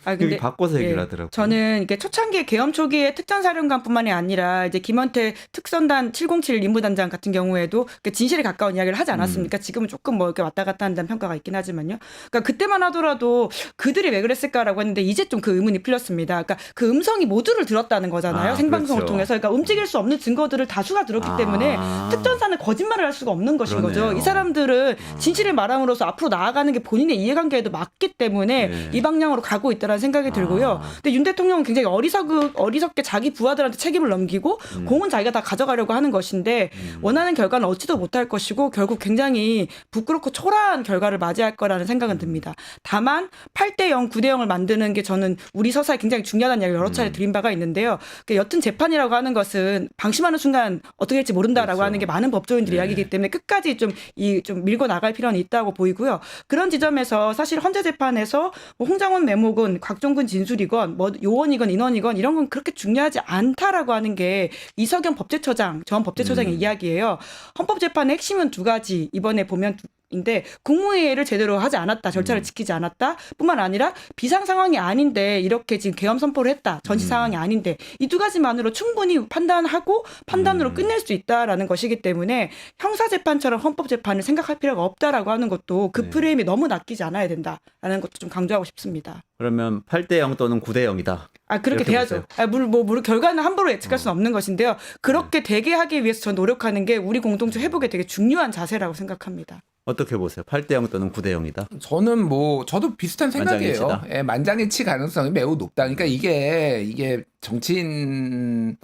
여기 바꿔서 얘기를 하더라고요. 저는 이게 초창기 계엄 초기에 특전사령관뿐만이 아니라 이제 김원태 특선단 707 임무단장 같은 경우에도 진실에 가까운 이야기를 하지 않았습니까? 지금은 조금 뭐 이렇게 왔다 갔다 한다는 평가가 있긴 하지만요. 그러니까 그때만 하더라도 그들이 왜 그랬을까라고 했는데 이제 좀 그 의문이 풀렸습니다. 그러니까 그 음성이 모두를 들었다는 거잖아요. 생방송을 그렇죠. 통해서. 그러니까 움직일 수 없는 증거들을 다수가 들었기 때문에 특전사는 거짓말을 할 수가 없는 것인 그러네요. 거죠. 이 사람들은 진실을 말함으로써 앞으로 나아가는 게 본인의 이해관계에도 맞기 때문에 이 방향으로 가고 있다는 생각이 들고요. 근데 윤 대통령은 굉장히 어리석게 자기 부하들한테 책임을 넘기고 공은 자기가 다 가져가려고 하는 것인데 원하는 결과는 얻지도 못할 것이고 결국 굉장히 부끄럽고 초라한 결과를 맞이할 거라는 생각은 듭니다. 다만 8대0, 9대0을 만드는 게 저는 우리 서사에 굉장히 중요하다는 이야기를 여러 차례 드린 바가 있는데요. 여튼 재판이라고 하는 것은 방심하는 순간 어떻게 될지 모른다라고 그렇죠. 하는 게 많은 법조인들의 이야기이기 때문에 끝까지 좀 밀고 나갈 필요는 있다고 보이고요. 그런 지점에서 사실 헌재 재판에서 뭐 홍장원 매목은 곽종근 진술이건 뭐 요원이건 인원이건 이런 건 그렇게 중요하지 않다라고 하는 게 이석영 법제처장, 전 법제처장의 이야기예요. 헌법재판의 핵심은 두 가지 이번에 보면 인데 국무회의를 제대로 하지 않았다. 절차를 지키지 않았다. 뿐만 아니라 비상 상황이 아닌데 이렇게 지금 계엄 선포를 했다. 전시 상황이 아닌데 이 두 가지만으로 충분히 판단하고 판단으로 끝낼 수 있다라는 것이기 때문에 형사재판처럼 헌법재판을 생각할 필요가 없다라고 하는 것도 그 프레임에 너무 낚이지 않아야 된다라는 것도 좀 강조하고 싶습니다. 그러면 8대0 또는 9대0이다. 그렇게 돼야죠. 물론 결과는 함부로 예측할 수는 없는 것인데요. 그렇게 되게 하기 위해서 저 노력하는 게 우리 공동체 회복에 되게 중요한 자세라고 생각합니다. 어떻게 보세요? 8대0 또는 9대0이다. 저도 비슷한 생각이에요. 만장일치다. 만장일치 가능성이 매우 높다. 그러니까 이게 정치인,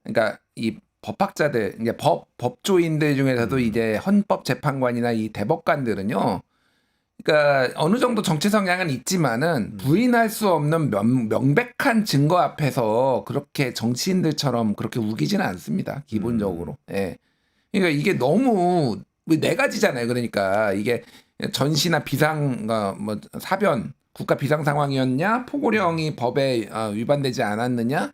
그러니까 이 법학자들, 이제 법조인들 중에서도 이제 헌법재판관이나 이 대법관들은요. 그러니까 어느 정도 정치 성향은 있지만은 부인할 수 없는 명백한 증거 앞에서 그렇게 정치인들처럼 그렇게 우기지는 않습니다. 기본적으로. 예. 그러니까 이게 너무 네 가지잖아요. 그러니까 이게 전시나 뭐 사변, 국가 비상 상황이었냐, 포고령이 법에 위반되지 않았느냐,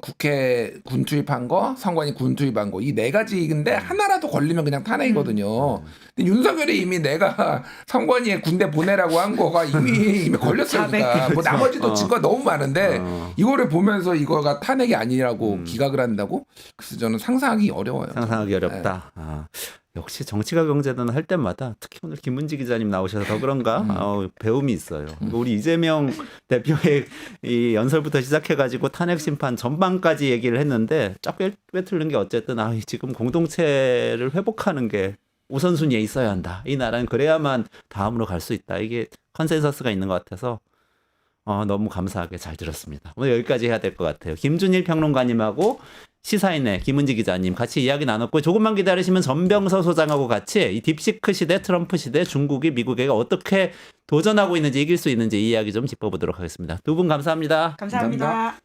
국회 군 투입한 거, 선관위 군 투입한 거, 이 네 가지인데 하나라도 걸리면 그냥 탄핵이거든요. 근데 윤석열이 이미 내가 선관위에 군대 보내라고 한 거가 이미 걸렸으니까 뭐 나머지도 증거가 너무 많은데 이거를 보면서 이거가 탄핵이 아니라고 기각을 한다고? 그래서 저는 상상하기 어려워요. 상상하기 어렵다. 역시 정치가 경제는 할 때마다 특히 오늘 김은지 기자님 나오셔서 더 그런가 배움이 있어요. 우리 이재명 대표의 이 연설부터 시작해가지고 탄핵 심판 전반까지 얘기를 했는데 쫙 꿰뚫는 게 어쨌든 지금 공동체를 회복하는 게 우선순위에 있어야 한다. 이 나라는 그래야만 다음으로 갈 수 있다. 이게 컨센서스가 있는 것 같아서 너무 감사하게 잘 들었습니다. 오늘 여기까지 해야 될 것 같아요. 김준일 평론가님하고 시사인의 김은지 기자님 같이 이야기 나눴고 조금만 기다리시면 전병서 소장하고 같이 이 딥시크 시대, 트럼프 시대, 중국이 미국에게 어떻게 도전하고 있는지 이길 수 있는지 이 이야기 좀 짚어보도록 하겠습니다. 두 분 감사합니다. 감사합니다.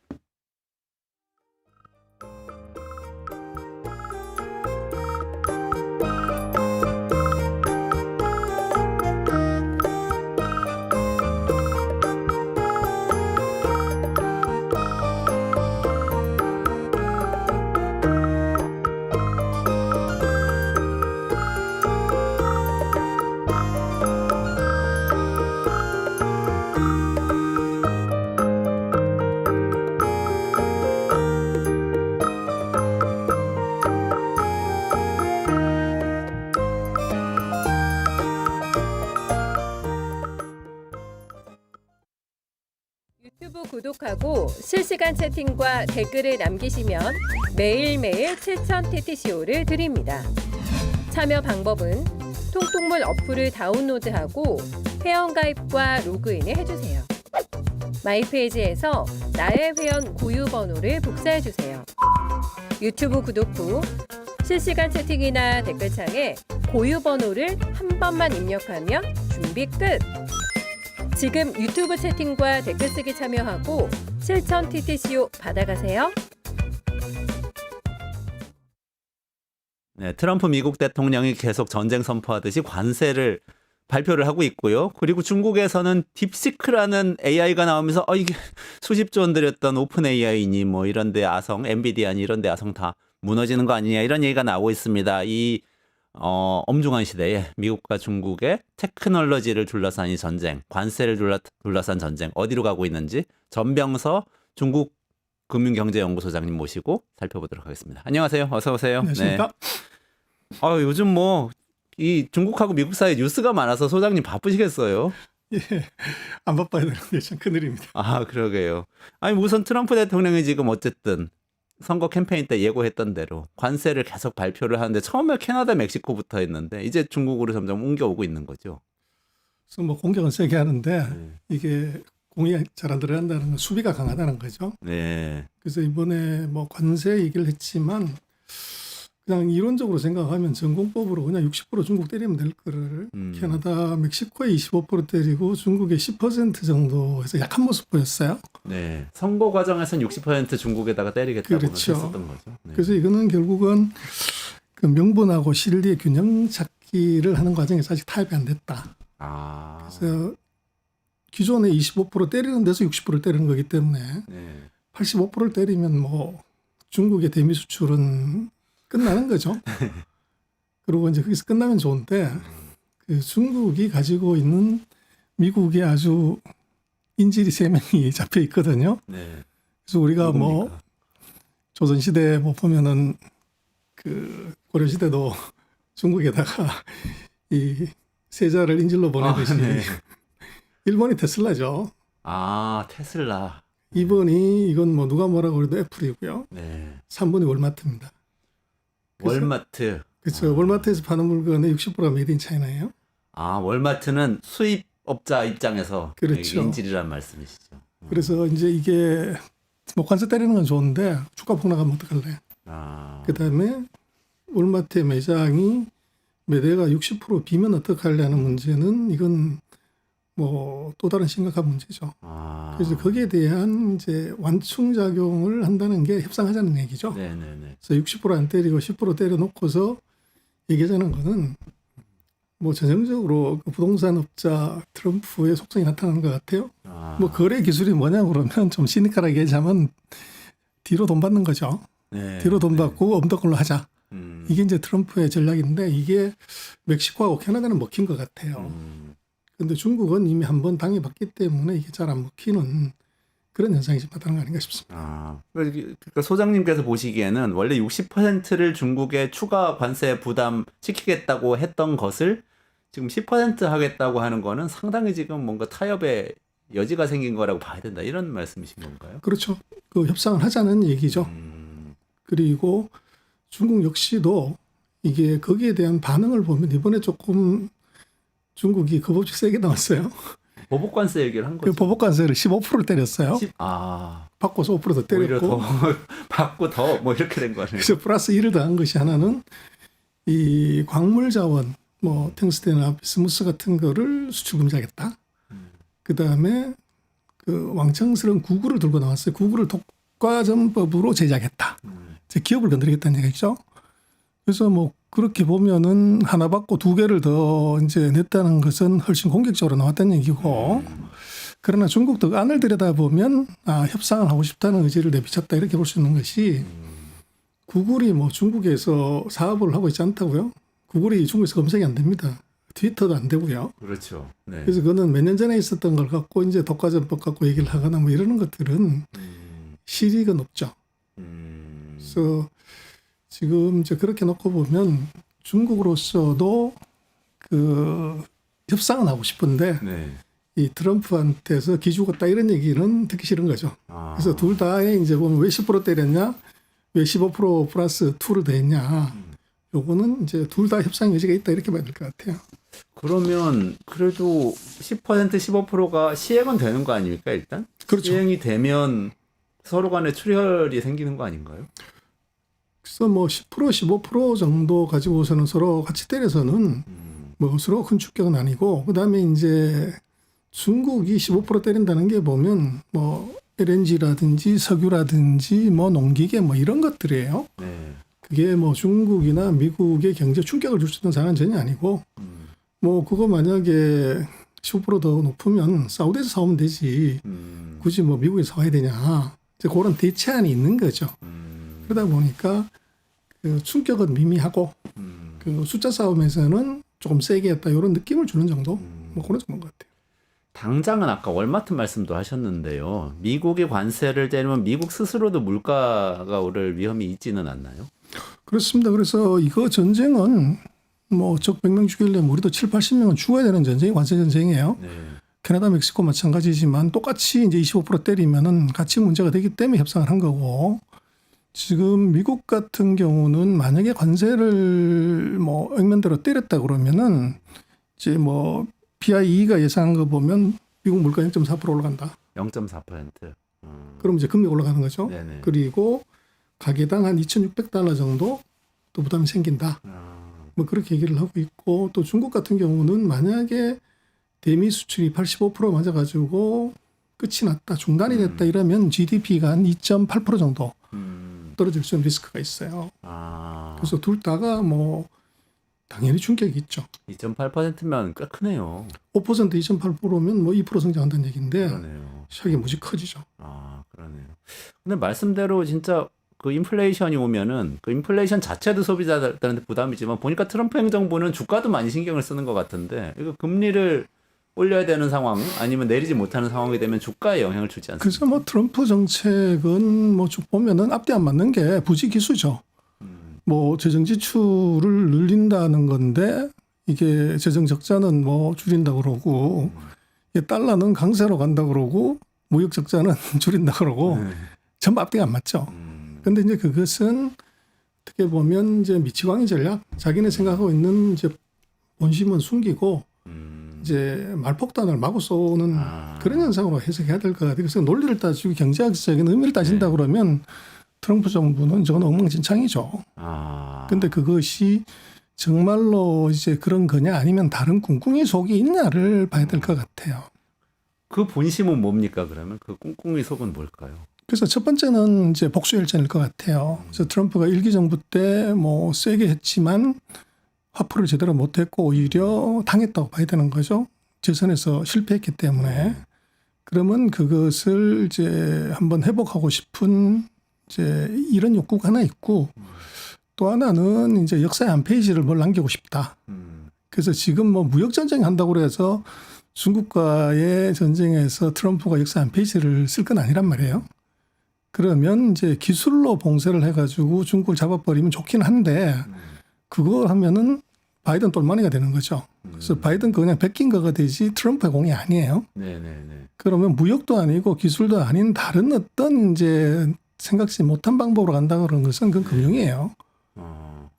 유튜브 구독하고 실시간 채팅과 댓글을 남기시면 매일매일 7천 TTCO를 드립니다. 참여 방법은 통통물 어플을 다운로드하고 회원가입과 로그인을 해주세요. 마이페이지에서 나의 회원 고유 번호를 복사해주세요. 유튜브 구독 후 실시간 채팅이나 댓글창에 고유 번호를 한 번만 입력하면 준비 끝! 지금 유튜브 채팅과 댓글 쓰기 참여하고 실천 TTCO 받아가세요. 네, 트럼프 미국 대통령이 계속 전쟁 선포하듯이 관세를 발표를 하고 있고요. 그리고 중국에서는 딥시크라는 AI가 나오면서 이게 수십조 원 들였던 오픈 AI니 뭐 이런데 아성, 엔비디아니 이런데 아성 다 무너지는 거 아니냐 이런 얘기가 나오고 있습니다. 이 엄중한 시대에 미국과 중국의 테크놀로지를 둘러싼 이 전쟁, 관세를 둘러싼 전쟁 어디로 가고 있는지 전병서 중국 금융경제연구소장님 모시고 살펴보도록 하겠습니다. 안녕하세요. 어서 오세요. 안녕하십니까? 네. 요즘 뭐 이 중국하고 미국 사이에 뉴스가 많아서 소장님 바쁘시겠어요? 예, 안 바빠야 되는데 참 큰일입니다. 아, 그러게요. 아니 우선 트럼프 대통령이 지금 어쨌든 선거 캠페인 때 예고했던 대로 관세를 계속 발표를 하는데 처음에 캐나다, 멕시코부터 했는데 이제 중국으로 점점 옮겨오고 있는 거죠. 그래서 뭐 공격은 세게 하는데 이게 공이 잘 안 들어간다는 건 수비가 강하다는 거죠. 네. 그래서 이번에 뭐 관세 얘기를 했지만 그냥 이론적으로 생각하면 전공법으로 그냥 60% 중국 때리면 될 거를 캐나다, 멕시코에 25% 때리고 중국에 10% 정도에서 약한 모습 보였어요. 네. 선거 과정에서는 60% 중국에다가 때리겠다고 그렇죠. 했었던 거죠. 네. 그래서 이거는 결국은 그 명분하고 실리의 균형 찾기를 하는 과정에서 아직 타협이 안 됐다. 아. 그래서 기존에 25% 때리는 데서 60% 때리는 거기 때문에 네. 85%를 때리면 뭐 중국의 대미 수출은 끝나는 거죠. 그리고 이제 거기서 끝나면 좋은데 그 중국이 가지고 있는 미국의 아주 인질이 3명이 잡혀 있거든요. 네. 그래서 우리가 뭐 누굽니까? 조선 시대 뭐 보면은 그 고려 시대도 중국에다가 이 세자를 인질로 보내듯이 네. 일본이 테슬라죠. 아, 테슬라. 2번이 이건 뭐 누가 뭐라고 그래도 애플이고요. 네. 3번이 월마트입니다. 그래서- 월마트. 그렇죠. 월마트에서 파는 물건의 60%가 메이드 인 차이나예요. 아, 월마트는 수입업자 입장에서 그렇죠. 인질이란 말씀이시죠. 그래서 이제 이게 뭐 관세 때리는 건 좋은데 주가 폭락하면 어떡할래. 아. 그다음에 월마트의 매장이 매대가 60% 비면 어떡할래 하는 문제는 이건 뭐 또 다른 심각한 문제죠. 아. 그래서 거기에 대한 이제 완충 작용을 한다는 게 협상하자는 얘기죠. 네네네. 그래서 60%안 때리고 10% 때려놓고서 얘기하자는 거는 뭐 전형적으로 그 부동산 업자 트럼프의 속성이 나타나는 것 같아요. 아. 뭐 거래 기술이 뭐냐 그러면 좀 시니컬하게 얘기하면 뒤로 돈 받는 거죠. 네. 뒤로 돈 받고 없던 걸로 하자. 음. 이게 이제 트럼프의 전략인데 이게 멕시코하고 캐나다는 먹힌 것 같아요. 그런데 중국은 이미 한번 당해봤기 때문에 이게 잘 안 먹히는 그런 현상이 지금 나타나는 거 아닌가 싶습니다. 아. 그러니까 소장님께서 보시기에는 원래 60%를 중국에 추가 관세 부담 시키겠다고 했던 것을 지금 10% 하겠다고 하는 거는 상당히 지금 뭔가 타협의 여지가 생긴 거라고 봐야 된다. 이런 말씀이신 건가요? 그렇죠. 그 협상을 하자는 얘기죠. 그리고 중국 역시도 이게 거기에 대한 반응을 보면 이번에 조금 중국이 겁없이 세게 나왔어요. 보복 관세 얘기를 한 그 거죠. 보복 관세를 15%를 때렸어요. 아. 바꿔서 5%더 오히려 때렸고 더 받고 더 뭐 이렇게 된 거네요. 그래서 플러스 1을 더한 것이 하나는 이 광물 자원 뭐 탱스텐이나 비스무스 같은 거를 수출 금지하겠다. 그다음에 그 왕창스러운 구글을 들고 나왔어요. 구글을 독과점법으로 제작했다. 이제 기업을 건드리겠다는 얘기죠. 그래서 뭐 그렇게 보면은 하나 받고 두 개를 더 이제 냈다는 것은 훨씬 공격적으로 나왔다는 얘기고, 그러나 중국도 그 안을 들여다보면 협상을 하고 싶다는 의지를 내비쳤다 이렇게 볼 수 있는 것이, 구글이 뭐 중국에서 사업을 하고 있지 않다고요? 구글이 중국에서 검색이 안 됩니다. 트위터도 안 되고요. 그렇죠. 네. 그래서 그거는 몇 년 전에 있었던 걸 갖고 이제 독과점법 갖고 얘기를 하거나 뭐 이러는 것들은 실익은 없죠. 그래서 지금 이제 그렇게 놓고 보면 중국으로서도 그 협상은 하고 싶은데 네. 이 트럼프한테서 기죽었다 이런 얘기는 듣기 싫은 거죠. 아. 그래서 둘 다에 이제 보면 왜 10% 때렸냐, 왜 15% 플러스 2를 더했냐, 요거는 이제 둘 다 협상 여지가 있다 이렇게 봐야 될 것 같아요. 그러면 그래도 10% 15%가 시행은 되는 거 아닙니까 일단? 그렇죠. 시행이 되면 서로 간에 출혈이 생기는 거 아닌가요? 그래서 뭐 10% 15% 정도 가지고서는 서로 같이 때려서는 뭐 서로 큰 충격은 아니고 그다음에 이제 중국이 15% 때린다는 게 보면 뭐 LNG라든지 석유라든지 뭐 농기계 뭐 이런 것들이에요. 네. 그게 뭐 중국이나 미국의 경제 충격을 줄 수 있는 상황은 전혀 아니고 뭐 그거 만약에 15%더 높으면 사우디에서 사오면 되지 굳이 뭐 미국에서 사와야 되냐 이제 그런 대체안이 있는 거죠. 그러다 보니까 그 충격은 미미하고 그 숫자 싸움에서는 조금 세게 했다 이런 느낌을 주는 정도 뭐 그런 정도인 것 같아요. 당장은 아까 월마트 말씀도 하셨는데요. 미국이 관세를 때리면 미국 스스로도 물가가 오를 위험이 있지는 않나요? 그렇습니다. 그래서 이거 전쟁은 뭐 적 100명 죽이려면 우리도 7, 80명은 죽어야 되는 전쟁이 관세 전쟁이에요. 네. 캐나다, 멕시코 마찬가지지만 똑같이 이제 25% 때리면은 같이 문제가 되기 때문에 협상을 한 거고 지금 미국 같은 경우는 만약에 관세를 뭐 액면대로 때렸다 그러면은 이제 뭐 BIE가 예상한 거 보면 미국 물가 0.4% 올라간다. 0.4%. 그럼 이제 금리 올라가는 거죠. 네네. 그리고 가게당 한 $2,600 정도 또 부담이 생긴다. 뭐 그렇게 얘기를 하고 있고 또 중국 같은 경우는 만약에 대미 수출이 85% 맞아가지고 끝이 났다, 중단이 됐다 이러면 GDP가 한 2.8% 정도 떨어질 수 있는 리스크가 있어요. 그래서 둘 다가 뭐 당연히 충격이 있죠. 2.8%면 꽤 크네요. 5% 2.8%면 뭐 2% 성장한다는 얘기인데 그러네요. 샥이 무지 커지죠. 그러네요. 근데 말씀대로 진짜 그 인플레이션이 오면은 그 인플레이션 자체도 소비자들한테 부담이지만 보니까 트럼프 행정부는 주가도 많이 신경을 쓰는 것 같은데 이거 금리를 올려야 되는 상황 아니면 내리지 못하는 상황이 되면 주가에 영향을 주지 않습니까? 그래서 뭐 트럼프 정책은 뭐 쭉 보면은 앞뒤 안 맞는 게 부지 기수죠. 뭐 재정 지출을 늘린다는 건데 이게 재정 적자는 뭐 줄인다 그러고 달러는 강세로 간다 그러고 무역 적자는 줄인다 그러고 전부 앞뒤가 안 맞죠. 근데 이제 그것은 어떻게 보면 이제 미치광이 전략, 자기네 생각하고 있는 이제 본심은 숨기고 이제 말폭탄을 마구 쏘는 그런 현상으로 해석해야 될 것 같아요. 그래서 논리를 따지고 경제학적인 의미를 따진다 그러면 트럼프 정부는 저건 엉망진창이죠. 근데 그것이 정말로 이제 그런 거냐 아니면 다른 꿍꿍이 속이 있냐를 봐야 될 것 같아요. 그 본심은 뭡니까 그러면? 그 꿍꿍이 속은 뭘까요? 그래서 첫 번째는 이제 복수 열전일 것 같아요. 그래서 트럼프가 일기 정부 때 뭐 세게 했지만 화풀이를 제대로 못했고 오히려 당했다고 봐야 되는 거죠. 재선에서 실패했기 때문에. 그러면 그것을 이제 한번 회복하고 싶은 이제 이런 욕구가 하나 있고 또 하나는 이제 역사의 한 페이지를 뭘 남기고 싶다. 그래서 지금 뭐 무역 전쟁 한다고 그래서 중국과의 전쟁에서 트럼프가 역사의 한 페이지를 쓸 건 아니란 말이에요. 그러면 이제 기술로 봉쇄를 해가지고 중국을 잡아버리면 좋긴 한데 그거 하면은 바이든 똘마니가 되는 거죠. 그래서 바이든 그냥 베낀 거가 되지 트럼프의 공이 아니에요. 네네네. 그러면 무역도 아니고 기술도 아닌 다른 어떤 이제 생각지 못한 방법으로 간다 그런 것은 그건 금융이에요.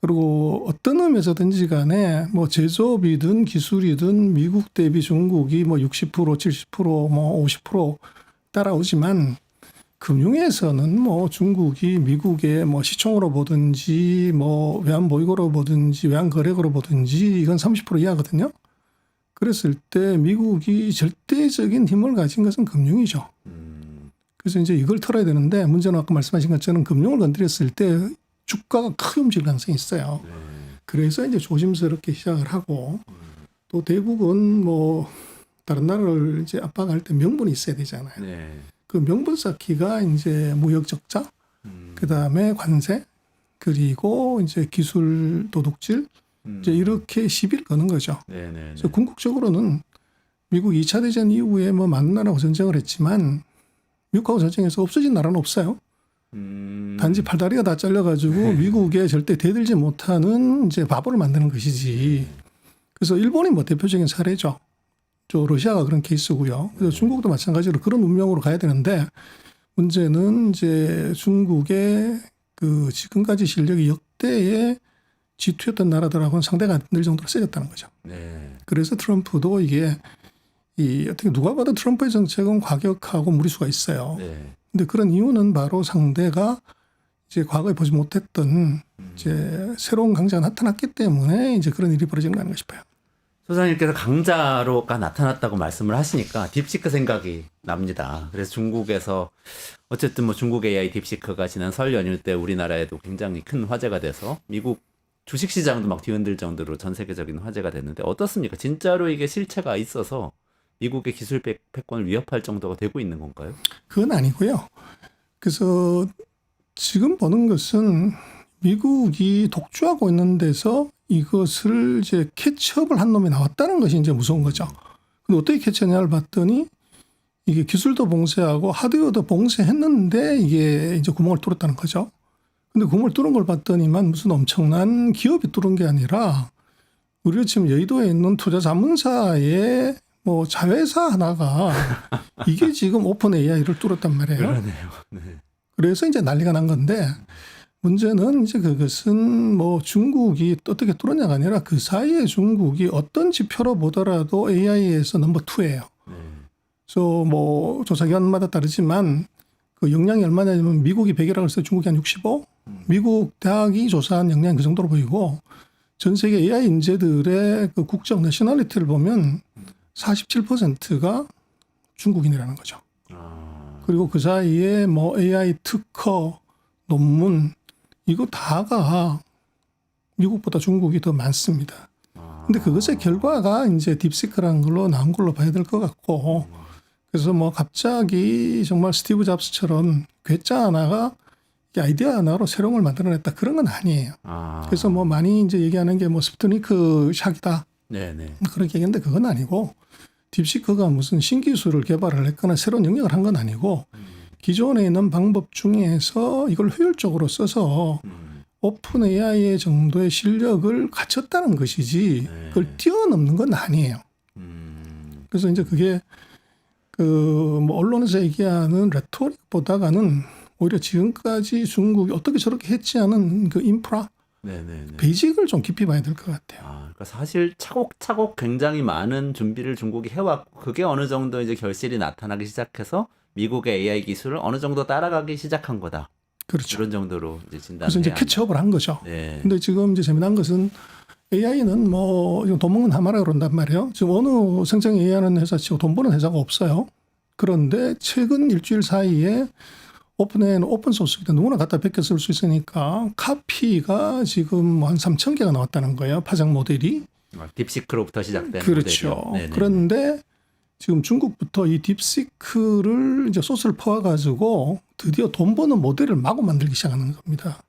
그리고 어떤 의미에서든지 간에 뭐 제조업이든 기술이든 미국 대비 중국이 뭐 60%, 70%, 뭐 50% 따라오지만 금융에서는 뭐 중국이 미국의 뭐 시총으로 보든지 뭐 외환 보유고로 보든지 외환 거래고로 보든지 이건 30% 이하거든요. 그랬을 때 미국이 절대적인 힘을 가진 것은 금융이죠. 그래서 이제 이걸 털어야 되는데 문제는 아까 말씀하신 것처럼 금융을 건드렸을 때 주가가 크게 움직일 가능성이 있어요. 그래서 이제 조심스럽게 시작을 하고 또 대국은 뭐 다른 나라를 이제 압박할 때 명분이 있어야 되잖아요. 네. 그 명분 쌓기가 이제 무역 적자, 그 다음에 관세, 그리고 이제 기술 도둑질, 이제 이렇게 시비를 거는 거죠. 네네. 그래서 궁극적으로는 미국 2차 대전 이후에 뭐 많은 나라하고 전쟁을 했지만 미국하고 전쟁에서 없어진 나라는 없어요. 단지 팔다리가 다 잘려가지고 미국에 절대 대들지 못하는 이제 바보를 만드는 것이지. 그래서 일본이 뭐 대표적인 사례죠. 저 러시아가 그런 케이스고요. 그래서 중국도 마찬가지로 그런 운명으로 가야 되는데 문제는 이제 중국의 그 지금까지 실력이 역대의 G2였던 나라들하고는 상대가 안 될 정도로 세졌다는 거죠. 네. 그래서 트럼프도 이게 이 어떻게 누가 봐도 트럼프의 정책은 과격하고 무리수가 있어요. 네. 근데 그런 이유는 바로 상대가 이제 과거에 보지 못했던 이제 새로운 강자가 나타났기 때문에 이제 그런 일이 벌어지는 거 아닌가 싶어요. 소장님께서 강자로가 나타났다고 말씀을 하시니까 딥시크 생각이 납니다. 그래서 중국에서 어쨌든 뭐 중국 AI 딥시크가 지난 설 연휴 때 우리나라에도 굉장히 큰 화제가 돼서 미국 주식시장도 막 뒤흔들 정도로 전 세계적인 화제가 됐는데 어떻습니까? 진짜로 이게 실체가 있어서 미국의 기술 패권을 위협할 정도가 되고 있는 건가요? 그건 아니고요. 그래서 지금 보는 것은 미국이 독주하고 있는 데서 이것을 이제 캐치업을 한 놈이 나왔다는 것이 이제 무서운 거죠. 근데 어떻게 캐치했냐를 봤더니 이게 기술도 봉쇄하고 하드웨어도 봉쇄했는데 이게 이제 구멍을 뚫었다는 거죠. 근데 구멍을 뚫은 걸 봤더니만 무슨 엄청난 기업이 뚫은 게 아니라 우리가 지금 여의도에 있는 투자 자문사의 뭐 자회사 하나가 이게 지금 오픈 AI를 뚫었단 말이에요. 그러네요. 네. 그래서 이제 난리가 난 건데 문제는 이제 그것은 뭐 중국이 어떻게 뚫었냐가 아니라 그 사이에 중국이 어떤 지표로 보더라도 AI에서 넘버 2예요. 네. 그래서 뭐 조사기관마다 다르지만 그 역량이 얼마냐면 미국이 100이라고 해서 중국이 한 65? 미국 대학이 조사한 역량이 그 정도로 보이고 전 세계 AI 인재들의 그 국적 내셔널리티를 보면 47%가 중국인이라는 거죠. 그리고 그 사이에 뭐 AI 특허, 논문 이거 다가 미국보다 중국이 더 많습니다. 근데 그것의 결과가 이제 딥시크라는 걸로 나온 걸로 봐야 될 것 같고 그래서 뭐 갑자기 정말 스티브 잡스처럼 괴짜 하나가 아이디어 하나로 새로운 걸 만들어냈다 그런 건 아니에요. 그래서 뭐 많이 이제 얘기하는 게 뭐 스푸트니크 샥이다. 네네. 그렇게 얘기했는데 그건 아니고 딥시크가 무슨 신기술을 개발을 했거나 새로운 영역을 한 건 아니고 기존에 있는 방법 중에서 이걸 효율적으로 써서 오픈 AI의 정도의 실력을 갖췄다는 것이지 그걸 뛰어넘는 건 아니에요. 그래서 이제 그게 그 뭐 언론에서 얘기하는 레토릭보다가는 오히려 지금까지 중국이 어떻게 저렇게 했지 않은 그 인프라 네네네. 베이직을 좀 깊이 봐야 될 것 같아요. 그러니까 사실 차곡차곡 굉장히 많은 준비를 중국이 해왔고 그게 어느 정도 이제 결실이 나타나기 시작해서 미국의 AI 기술을 어느 정도 따라가기 시작한 거다. 그렇죠. 이런 정도로 이제 진단을 그래서 이제 해야 캐치업을 한 거죠. 네. 근데 지금 이제 재미난 것은 AI는 뭐 돈 먹는 하마라 그런단 말이에요. 지금 어느 생성 AI하는 회사 치고 돈 버는 회사가 없어요. 그런데 최근 일주일 사이에 오픈AI는 오픈소스이기 때문에 누구나 갖다 베껴 쓸 수 있으니까 카피가 지금 한 3,000개가 나왔다는 거예요. 파장 모델이. 딥시크로부터 시작된 그렇죠. 모델이요. 네네. 그런데 지금 중국부터 이 딥시크를 이제 소스를 퍼와가지고 드디어 돈 버는 모델을 마구 만들기 시작하는 겁니다.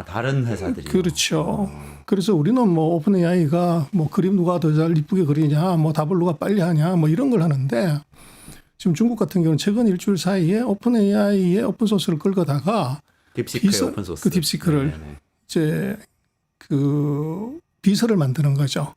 다른 회사들이. 그렇죠. 그래서 우리는 뭐 오픈 AI가 뭐 그림 누가 더 잘 이쁘게 그리냐, 뭐 답을 누가 빨리 하냐, 뭐 이런 걸 하는데 지금 중국 같은 경우는 최근 일주일 사이에 오픈 AI의 오픈 소스를 끌거다가 딥시크의 오픈 소스. 그 딥시크를 네네. 이제 그 비서를 만드는 거죠.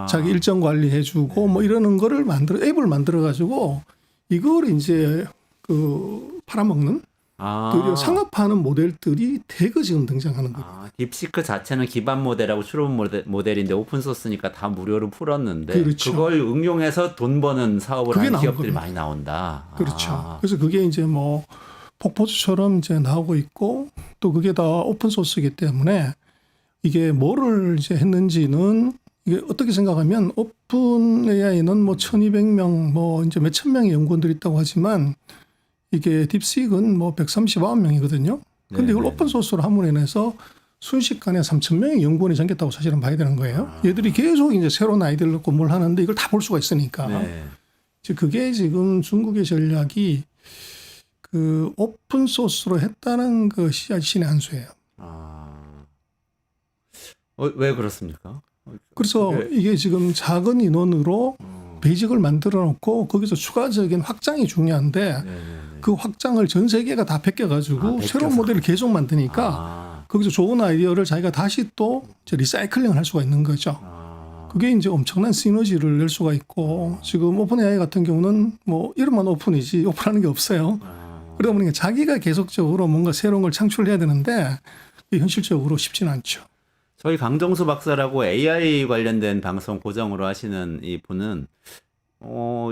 자기 일정 관리해주고 뭐 이러는 거를 앱을 만들어가지고 이걸 이제 그 팔아먹는 또 상업화하는 모델들이 대거 지금 등장하는 거예요. 딥시크 자체는 기반 모델하고 출원 모델인데 오픈 소스니까 다 무료로 풀었는데 그렇죠. 그걸 응용해서 돈 버는 사업을 하는 기업들이 겁니다. 많이 나온다. 그렇죠. 그래서 그게 이제 뭐 폭포수처럼 이제 나오고 있고 또 그게 다 오픈 소스이기 때문에 이게 뭐를 이제 했는지는 이게 어떻게 생각하면 오픈 AI는 뭐 1,200명 뭐 이제 몇천 명의 연구원들이 있다고 하지만 이게 딥시크는 뭐 139명이거든요. 근데 이걸 오픈 소스로 함으로 인해서 순식간에 3,000명의 연구원이 생겼다고 사실은 봐야 되는 거예요. 얘들이 계속 이제 새로운 아이디어를 넣고 뭘 하는데 이걸 다 볼 수가 있으니까. 네. 그게 지금 중국의 전략이 그 오픈 소스로 했다는 것이 아주 신의 한 수예요. 왜 그렇습니까? 그래서 이게 지금 작은 인원으로 베이직을 만들어 놓고 거기서 추가적인 확장이 중요한데 그 확장을 전 세계가 다 베껴가지고 새로운 모델을 계속 만드니까 거기서 좋은 아이디어를 자기가 다시 또 이제 리사이클링을 할 수가 있는 거죠. 그게 이제 엄청난 시너지를 낼 수가 있고 지금 오픈 AI 같은 경우는 뭐 이름만 오픈이지 오픈하는 게 없어요. 그러다 보니까 자기가 계속적으로 뭔가 새로운 걸 창출해야 되는데 현실적으로 쉽지는 않죠. 저희 강정수 박사라고 AI 관련된 방송 고정으로 하시는 이 분은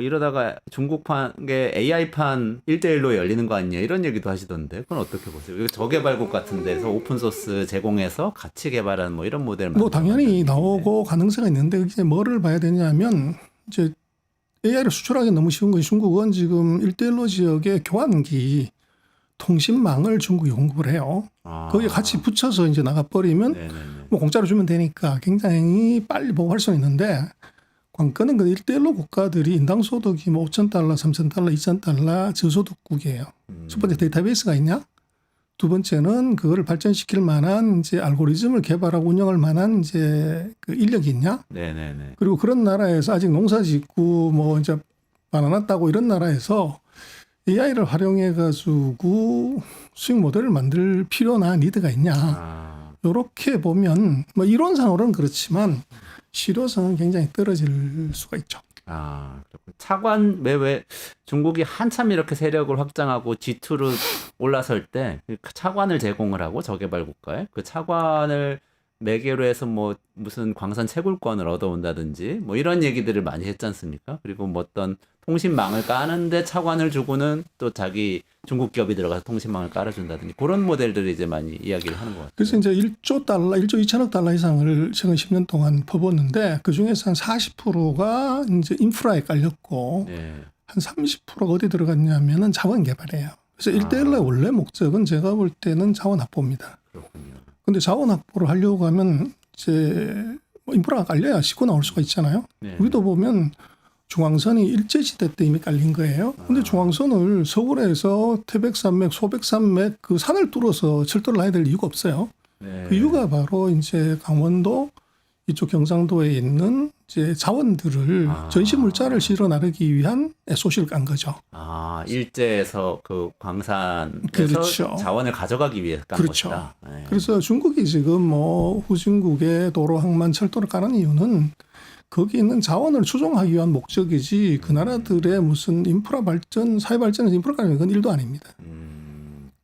이러다가 중국판 게 AI판 1대1로 열리는 거 아니냐 이런 얘기도 하시던데 그건 어떻게 보세요? 이거 저개발국 같은 데서 오픈소스 제공해서 같이 개발한 뭐 이런 모델 뭐 당연히 나오고 가능성이 있는데 이제 뭐를 봐야 되냐면 이제 AI를 수출하기 너무 쉬운 것이 중국은 지금 1대1로 지역의 교환기 통신망을 중국이 공급을 해요. 거기에 같이 붙여서 이제 나가버리면 네네네. 뭐 공짜로 주면 되니까 굉장히 빨리 보고할 수는 있는데 관건은 그 1대1로 국가들이 인당 소득이 뭐 5,000달러, 3,000달러, 2,000달러 저소득국이에요. 첫 번째 데이터베이스가 있냐? 두 번째는 그거를 발전시킬 만한 이제 알고리즘을 개발하고 운영할 만한 이제 그 인력이 있냐? 네네네. 그리고 그런 나라에서 아직 농사 짓고 뭐 이제 바나나 따고 이런 나라에서 AI를 활용해 가지고 수익 모델을 만들 필요나 니드가 있냐? 이렇게 보면 뭐 이론상으로는 그렇지만 실효성은 굉장히 떨어질 수가 있죠. 그렇군요. 차관 외에 중국이 한참 이렇게 세력을 확장하고 G2로 올라설 때 차관을 제공을 하고 저개발 국가에 그 차관을 매개로 해서 뭐 무슨 광산 채굴권을 얻어온다든지 뭐 이런 얘기들을 많이 했지 않습니까? 그리고 뭐 어떤 통신망을 까는데 차관을 주고는 또 자기 중국 기업이 들어가서 통신망을 깔아준다든지 그런 모델들을 이제 많이 이야기를 하는 것 같아요. 그래서 이제 1조 2천억 달러 이상을 최근 10년 동안 퍼붓는데 그 중에서 한 40%가 이제 인프라에 깔렸고 네. 한 30%가 어디 들어갔냐면은 자원 개발이에요. 그래서 1대1의 원래 목적은 제가 볼 때는 자원 확보입니다. 그렇군요. 근데 자원 확보를 하려고 하면 이제 뭐 인프라가 깔려야 싣고 나올 수가 있잖아요. 네. 우리도 보면 중앙선이 일제시대 때 이미 깔린 거예요. 근데 중앙선을 서울에서 태백산맥, 소백산맥 그 산을 뚫어서 철도를 놔야 될 이유가 없어요. 네. 그 이유가 바로 이제 강원도 이쪽 경상도에 있는 이제 자원들을 전시 물자를 실어 나르기 위한 SOC를 깐 거죠. 일제에서 그 광산에서 그렇죠. 자원을 가져가기 위해 깐 그렇죠. 것이다. 네. 그래서 중국이 지금 뭐 후진국에 도로, 항만, 철도를 까는 이유는 거기 있는 자원을 추종하기 위한 목적이지 그 나라들의 무슨 인프라 발전, 사회 발전에서 인프라 까는 건 일도 아닙니다.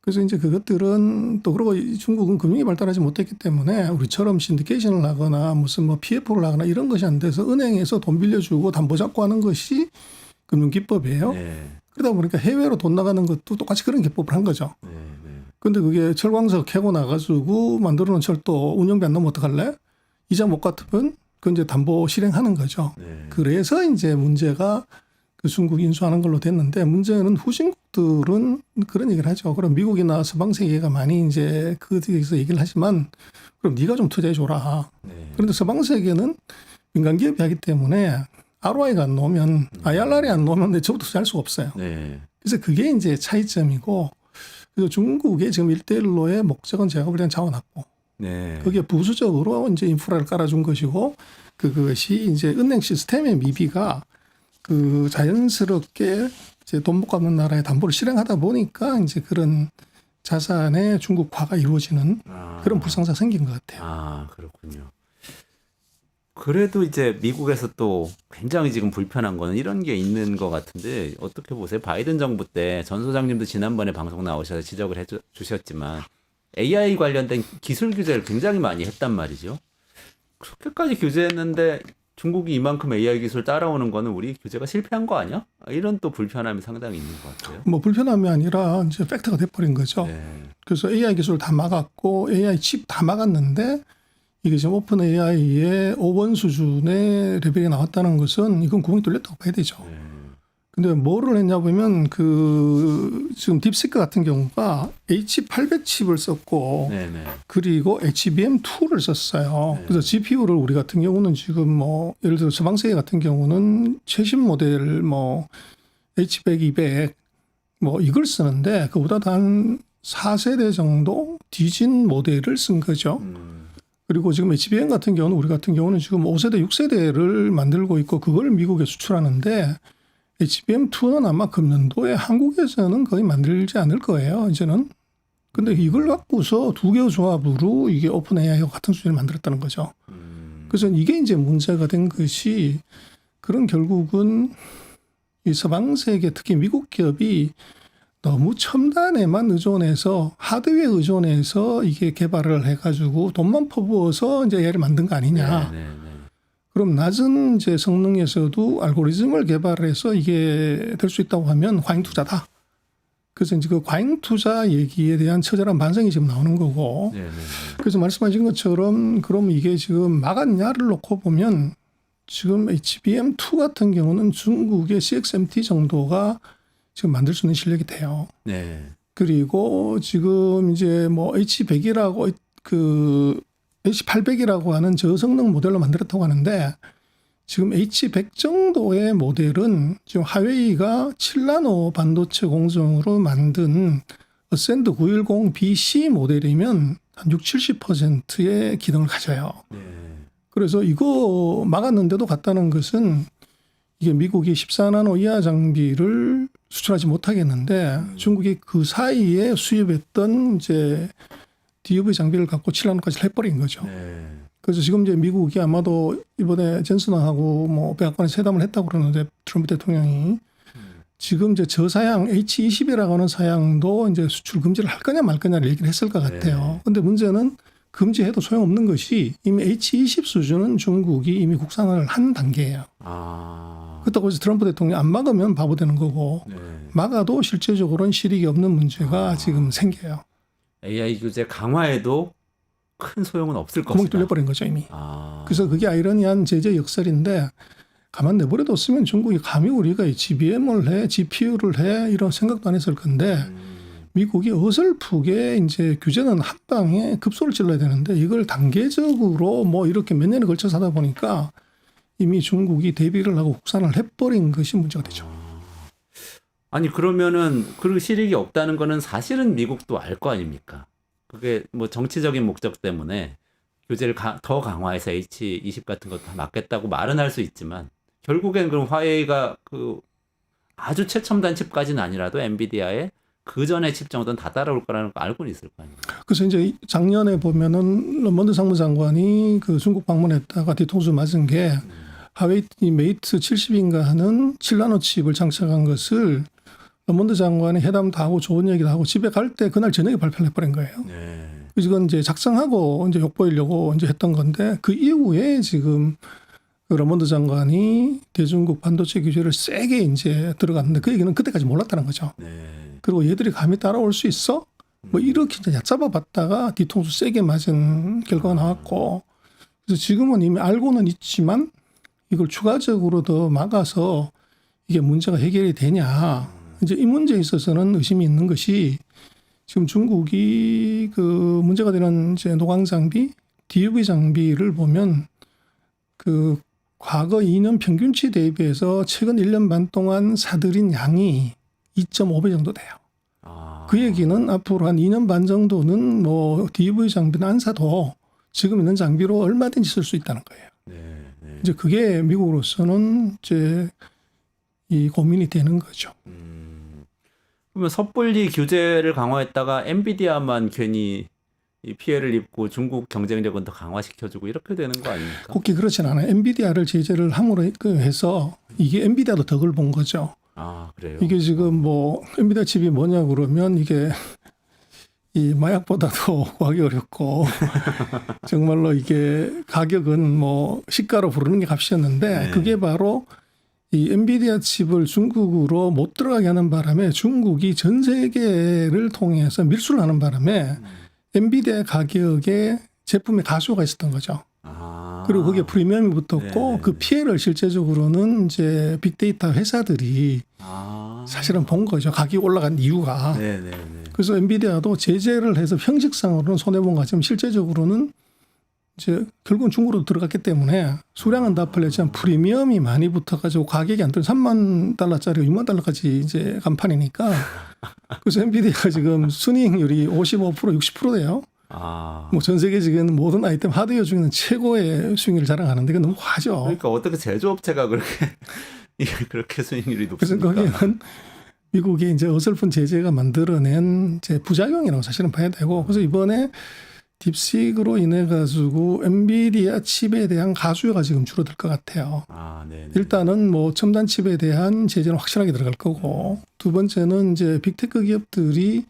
그래서 이제 그것들은 또 그러고 중국은 금융이 발달하지 못했기 때문에 우리처럼 신디케이션을 하거나 무슨 뭐 PF를 하거나 이런 것이 안 돼서 은행에서 돈 빌려주고 담보 잡고 하는 것이 금융기법이에요. 네. 그러다 보니까 해외로 돈 나가는 것도 똑같이 그런 기법을 한 거죠. 네. 네. 근데 그게 철광석 캐고 나가지고 만들어 놓은 철도 운영비 안 나오면 어떡할래? 이자 못 갚으면 그 이제 담보 실행하는 거죠. 네. 그래서 이제 문제가 그 중국 인수하는 걸로 됐는데 문제는 후진국들은 그런 얘기를 하죠. 그럼 미국이나 서방 세계가 많이 이제 그에서 얘기를 하지만 그럼 네가 좀 투자해 줘라. 네. 그런데 서방 세계는 민간 기업이 하기 때문에 ROI가 안 나오면 IRR이 안 나오면 내 저부터 투자할 수가 없어요. 네. 그래서 그게 이제 차이점이고 그래서 중국의 지금 1대1로의 목적은 제가 볼 때는 자원 확보. 네. 거기에 부수적으로 이제 인프라를 깔아준 것이고 그것이 이제 은행 시스템의 미비가 그 자연스럽게 이제 돈 못 갚는 나라의 담보를 실행하다 보니까 이제 그런 자산의 중국화가 이루어지는 그런 불상사가 생긴 것 같아요. 그렇군요. 그래도 이제 미국에서 또 굉장히 지금 불편한 거는 이런 게 있는 것 같은데 어떻게 보세요? 바이든 정부 때 전 소장님도 지난번에 방송 나오셔서 지적을 해주셨지만 AI 관련된 기술 규제를 굉장히 많이 했단 말이죠. 그렇게까지 규제했는데 중국이 이만큼 AI 기술 따라오는 거는 우리 규제가 실패한 거 아니야? 이런 또 불편함이 상당히 있는 것 같아요. 뭐 불편함이 아니라 이제 팩트가 돼버린 거죠. 네. 그래서 AI 기술을 다 막았고 AI 칩 다 막았는데 이게 지금 오픈 AI의 5번 수준의 레벨이 나왔다는 것은 이건 구멍이 뚫렸다고 봐야 되죠. 근데 뭐를 했냐 보면 그 지금 딥시크 같은 경우가 H800 칩을 썼고 네네. 그리고 HBM2를 썼어요. 네. 그래서 GPU를 우리 같은 경우는 지금 뭐 예를 들어 서방세계 같은 경우는 최신 모델 뭐 H100, 200 뭐 이걸 쓰는데 그보다 한 4세대 정도 뒤진 모델을 쓴 거죠. 그리고 지금 HBM 같은 경우는 우리 같은 경우는 지금 5세대, 6세대를 만들고 있고 그걸 미국에 수출하는데 HBM2는 아마 금년도에 한국에서는 거의 만들지 않을 거예요. 이제는. 근데 이걸 갖고서 두 개의 조합으로 이게 오픈 AI와 같은 수준을 만들었다는 거죠. 그래서 이게 이제 문제가 된 것이 그런 결국은 이 서방 세계 특히 미국 기업이 너무 첨단에만 의존해서 하드웨어 의존해서 이게 개발을 해가지고 돈만 퍼부어서 이제 AI를 만든 거 아니냐. 네네. 그럼 낮은 이제 성능에서도 알고리즘을 개발해서 이게 될 수 있다고 하면 과잉 투자다. 그래서 이제 그 과잉 투자 얘기에 대한 처절한 반성이 지금 나오는 거고. 네, 네, 네. 그래서 말씀하신 것처럼 그럼 이게 지금 막았냐를 놓고 보면 지금 HBM2 같은 경우는 중국의 CXMT 정도가 지금 만들 수 있는 실력이 돼요. 네. 그리고 지금 이제 뭐 H100이라고 그 H800이라고 하는 저성능 모델로 만들었다고 하는데 지금 H100 정도의 모델은 지금 화웨이가 7나노 반도체 공정으로 만든 어센드 910BC 모델이면 한 60-70%의 기능을 가져요. 네. 그래서 이거 막았는데도 갔다는 것은 이게 미국이 14나노 이하 장비를 수출하지 못하겠는데 중국이 그 사이에 수입했던 이제 DUV 장비를 갖고 7나노까지 해버린 거죠. 네. 그래서 지금 이제 미국이 아마도 이번에 존슨하고 뭐 백악관에 회담을 했다고 그러는데 트럼프 대통령이 지금 이제 저사양 H20이라고 하는 사양도 이제 수출 금지를 할 거냐 말 거냐를 얘기를 했을 것 같아요. 그런데 문제는 금지해도 소용없는 것이 이미 H20 수준은 중국이 이미 국산화를 한 단계예요. 아. 그렇다고 해서 트럼프 대통령이 안 막으면 바보 되는 거고 네. 막아도 실제적으로는 실익이 없는 문제가 지금 생겨요. AI 규제 강화에도 큰 소용은 없을 구멍이 것이다. 뚫려버린 거죠 이미. 아. 그래서 그게 아이러니한 제재 역설인데 가만 내버려뒀으면 중국이 감히 우리가 GBM을 해, GPU를 해 이런 생각도 안 했을 건데 미국이 어설프게 이제 규제는 한 방에 급소를 찔러야 되는데 이걸 단계적으로 뭐 이렇게 몇 년에 걸쳐서 하다 보니까 이미 중국이 대비를 하고 국산을 해버린 것이 문제가 되죠. 아니 그러면은 그 실익이 없다는 거는 사실은 미국도 알 거 아닙니까? 그게 뭐 정치적인 목적 때문에 규제를 더 강화해서 H20 같은 거 다 막겠다고 말은 할 수 있지만 결국엔 그럼 화웨이가 그 아주 최첨단 칩까지는 아니라도 엔비디아의 그 전에 칩 정도는 다 따라올 거라는 거 알고는 있을 거 아니에요. 그래서 이제 작년에 보면은 르몬드 상무장관이 그 중국 방문했다가 뒤통수 맞은 게 하웨이 메이트 70인가 하는 7나노 칩을 장착한 것을 르몬드 장관이 회담도 하고 좋은 얘기도 하고 집에 갈 때 그날 저녁에 발표를 해버린 거예요. 네. 그래서 이건 이제 작성하고 이제 욕보이려고 이제 했던 건데 그 이후에 지금 그 르몬드 장관이 대중국 반도체 규제를 세게 이제 들어갔는데 그 얘기는 그때까지 몰랐다는 거죠. 네. 그리고 얘들이 감히 따라올 수 있어? 뭐 이렇게 이제 얕잡아 봤다가 뒤통수 세게 맞은 결과가 나왔고 그래서 지금은 이미 알고는 있지만 이걸 추가적으로 더 막아서 이게 문제가 해결이 되냐. 이제 이 문제에 있어서는 의심이 있는 것이 지금 중국이 그 문제가 되는 이제 노광 장비, DUV 장비를 보면 그 과거 2년 평균치 대비해서 최근 1년 반 동안 사들인 양이 2.5배 정도 돼요. 아. 그 얘기는 앞으로 한 2년 반 정도는 뭐 DUV 장비는 안 사도 지금 있는 장비로 얼마든지 쓸 수 있다는 거예요. 네. 네. 이제 그게 미국으로서는 이제 이 고민이 되는 거죠. 그러면 섣불리 규제를 강화했다가 엔비디아만 괜히 이 피해를 입고 중국 경쟁력은 더 강화시켜주고 이렇게 되는 거 아닙니까? 꼭히 그렇진 않아요. 엔비디아를 제재를 함으로 해서 이게 엔비디아도 덕을 본 거죠. 아 그래요? 이게 지금 뭐 엔비디아 칩이 뭐냐 그러면 이게 이 마약보다도 구하기 어렵고 정말로 이게 가격은 뭐 시가로 부르는 게 값이었는데 네. 그게 바로 이 엔비디아 칩을 중국으로 못 들어가게 하는 바람에 중국이 전 세계를 통해서 밀수를 하는 바람에 엔비디아 가격에 제품의 가수가 있었던 거죠. 아. 그리고 그게 프리미엄이 붙었고 네. 그 피해를 실제적으로는 이제 빅데이터 회사들이 아. 사실은 본 거죠. 가격이 올라간 이유가. 네네네. 그래서 엔비디아도 제재를 해서 형식상으로는 손해본 것처럼 실제적으로는 이제 결국은 중국으로 들어갔기 때문에 수량은 다 팔렸지만 프리미엄이 많이 붙어가지고 가격이 안 떨어 3만 달러짜리 6만 달러까지 이제 간판이니까 그래서 엔비디아가 지금 순이익률이 55% 60%예요. 아. 뭐 전 세계 지금 모든 아이템 하드웨어 중에는 최고의 수익률을 자랑하는데 그건 너무 과하죠. 그러니까 어떻게 제조업체가 그렇게 이게 그렇게 수익률이 그래서 높습니까? 거기는 미국이 이제 어설픈 제재가 만들어낸 이제 부작용이라고 사실은 봐야 되고 그래서 이번에 딥식으로 인해 가지고 엔비디아 칩에 대한 가수요가 지금 줄어들 것 같아요. 아, 네. 일단은 뭐 첨단 칩에 대한 제재는 확실하게 들어갈 거고 두 번째는 이제 빅테크 기업들이